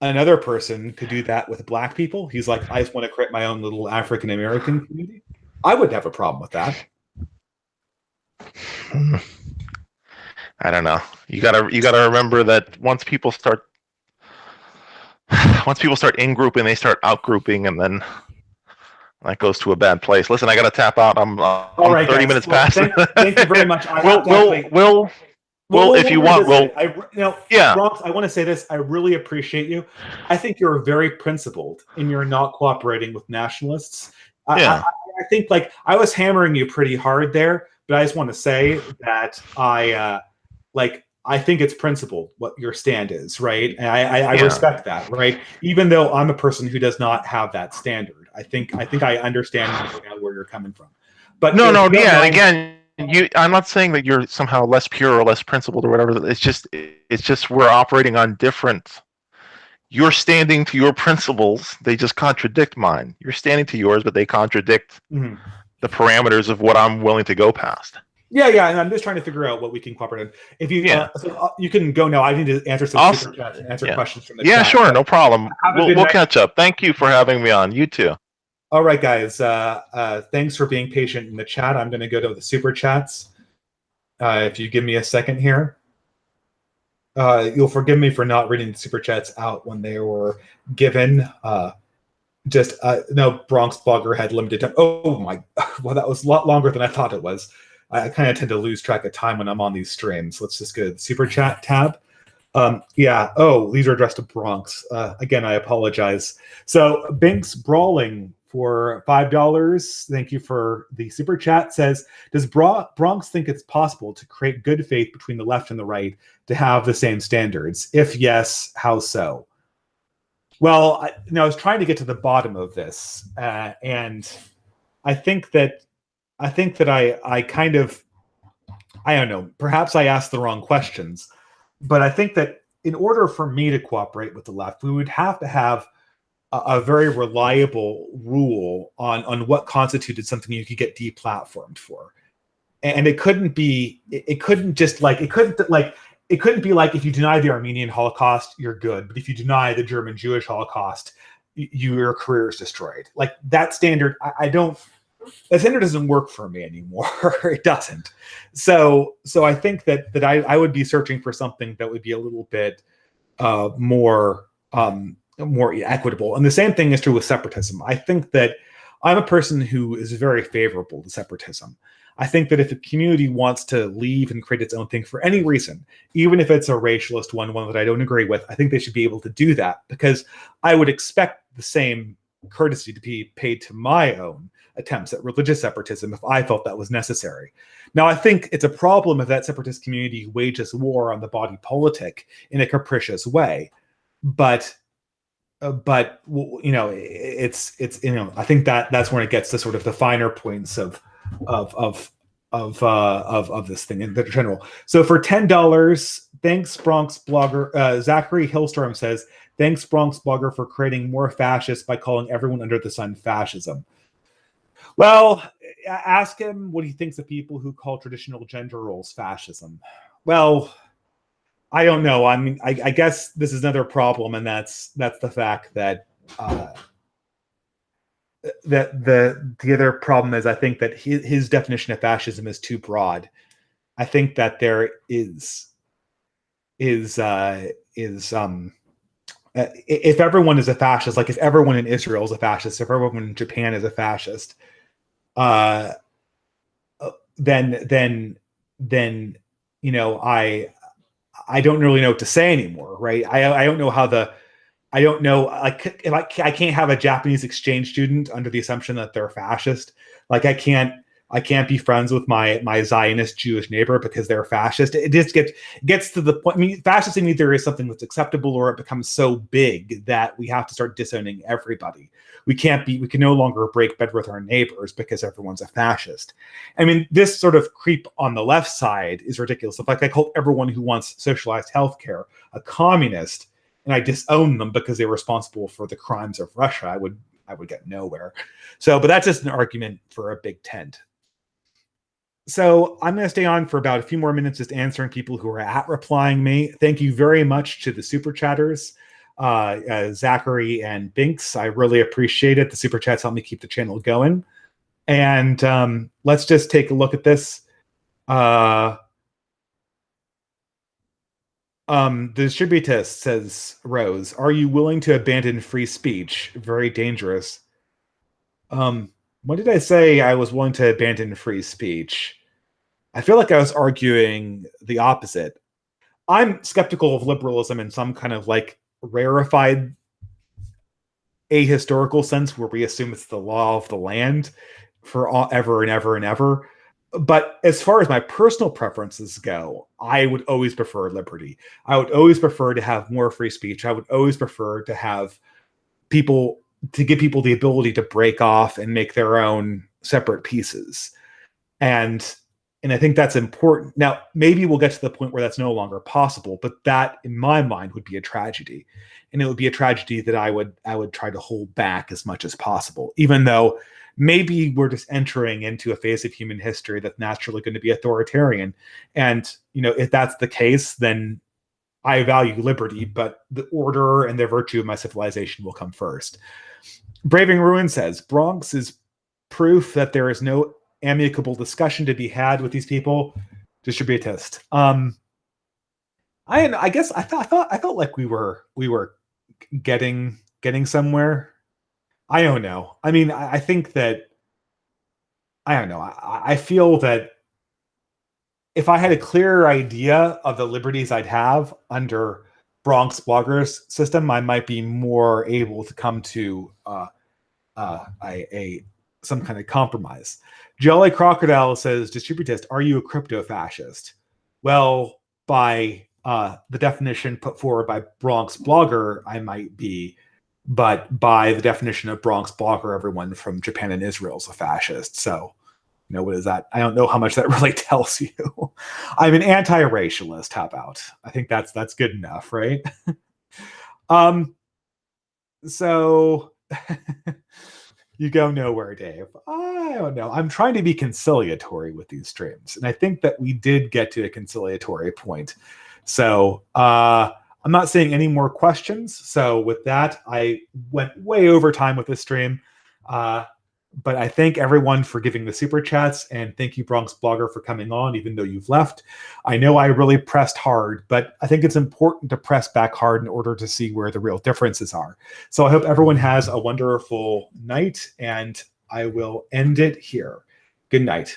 another person could do that with black people. He's like, I just want to create my own little African American community. I wouldn't have a problem with that. I don't know. You gotta remember that once people start in grouping, they start out grouping, and then that goes to a bad place. Listen, I gotta tap out. I'm 30 minutes past. Thank you very much. Well, if you want, well, yeah, Bronx, I want to say this. I really appreciate you. I think you're very principled in your not cooperating with nationalists. yeah. I think like I was hammering you pretty hard there, but I just want to say that I think it's principled what your stand is, right? And I Yeah. respect that, right? Even though I'm a person who does not have that standard, I think I understand where you're coming from. But No, if no, you don't yeah, and mind, again, I'm not saying that you're somehow less pure or less principled or whatever. It's just we're operating on different. You're standing to your principles; they just contradict mine. You're standing to yours, but they contradict mhm. the parameters of what I'm willing to go past. Yeah, and I'm just trying to figure out what we can cooperate on. If you, Yeah, you can go now. I need to answer some super chats and answer yeah, questions from the yeah, chat. sure, no problem. Have a good We'll night. catch up. Thank you for having me on. You too. All right, guys. Thanks for being patient in the chat. I'm going to go to the super chats. If you give me a second here, you'll forgive me for not reading the super chats out when they were given. No, Bronx Blogger had limited time. Oh my, well, that was a lot longer than I thought it was. I kind of tend to lose track of time when I'm on these streams. Let's just go to the super chat tab. Yeah. Oh, these are addressed to Bronx. Again, I apologize. So Binks Brawling for $5. Thank you for the super chat. Says, does Bronx think it's possible to create good faith between the left and the right to have the same standards? If yes, how so? Well, I was trying to get to the bottom of this, and I think that I kind of, I don't know, perhaps I asked the wrong questions, but I think that in order for me to cooperate with the left, we would have to have a very reliable rule on what constituted something you could get deplatformed for. And it couldn't be, it couldn't just like, it couldn't be like if you deny the Armenian Holocaust, you're good. But if you deny the German Jewish Holocaust, your career is destroyed. Like that standard, that standard doesn't work for me anymore. It doesn't. So I think that I would be searching for something that would be a little bit more equitable. And the same thing is true with separatism. I think that I'm a person who is very favorable to separatism. I think that if a community wants to leave and create its own thing for any reason, even if it's a racialist one that I don't agree with, I think they should be able to do that, because I would expect the same courtesy to be paid to my own attempts at religious separatism if I felt that was necessary. Now, I think it's a problem if that separatist community wages war on the body politic in a capricious way, but it's I think that's when it gets to sort of the finer points of this thing in the general. So for $10, thanks Bronx Blogger. Zachary Hillstorm says, thanks Bronx Blogger for creating more fascists by calling everyone under the sun fascism. Well, ask him what he thinks of people who call traditional gender roles fascism. Well, I don't know. I mean, I guess this is another problem, and that's the fact that that the other problem is I think that his definition of fascism is too broad. I think that there is if everyone is a fascist, like if everyone in Israel is a fascist, if everyone in Japan is a fascist, then I don't really know what to say anymore, right? I don't know how I don't know, like, if I can't have a Japanese exchange student under the assumption that they're fascist. Like, I can't be friends with my Zionist Jewish neighbor because they're fascist. It just gets to the point. I mean, fascism either is something that's acceptable or it becomes so big that we have to start disowning everybody. We can no longer break bread with our neighbors because everyone's a fascist. I mean, this sort of creep on the left side is ridiculous. In fact, I call everyone who wants socialized healthcare a communist, and I disown them because they're responsible for the crimes of Russia. I would get nowhere. So, but that's just an argument for a big tent. So I'm going to stay on for about a few more minutes, just answering people who are replying me. Thank you very much to the super chatters, Zachary and Binks. I really appreciate it. The super chats help me keep the channel going. And let's just take a look at this. The distributist, says Rose, are you willing to abandon free speech? Very dangerous. When did I say I was willing to abandon free speech? I feel like I was arguing the opposite. I'm skeptical of liberalism in some kind of like rarefied ahistorical sense where we assume it's the law of the land for ever and ever and ever. But as far as my personal preferences go, I would always prefer liberty. I would always prefer to have more free speech. I would always prefer to have people, to give people the ability to break off and make their own separate pieces. And I think that's important. Now, maybe we'll get to the point where that's no longer possible, but that, in my mind, would be a tragedy. And it would be a tragedy that I would try to hold back as much as possible, even though maybe we're just entering into a phase of human history that's naturally going to be authoritarian. And, if that's the case, then I value liberty, but the order and the virtue of my civilization will come first. Braving Ruin says, Bronx is proof that there is no amicable discussion to be had with these people. Distributist. I guess I felt like we were getting somewhere. I don't know. I mean, I think that I don't know. I feel that if I had a clearer idea of the liberties I'd have under Bronx Blogger's system, I might be more able to come to some kind of compromise. Jolly Crocodile says, Distributist, are you a crypto fascist? Well, by the definition put forward by Bronx Blogger, I might be, but by the definition of Bronx Blogger, everyone from Japan and Israel is a fascist. So, what is that? I don't know how much that really tells you. I'm an anti-racialist. How about? I think that's good enough, right? So you go nowhere, Dave. I don't know. I'm trying to be conciliatory with these streams, and I think that we did get to a conciliatory point. So I'm not seeing any more questions. So with that, I went way over time with this stream. But I thank everyone for giving the super chats, and thank you, Bronx Blogger, for coming on, even though you've left. I know I really pressed hard, but I think it's important to press back hard in order to see where the real differences are. So I hope everyone has a wonderful night, and I will end it here. Good night.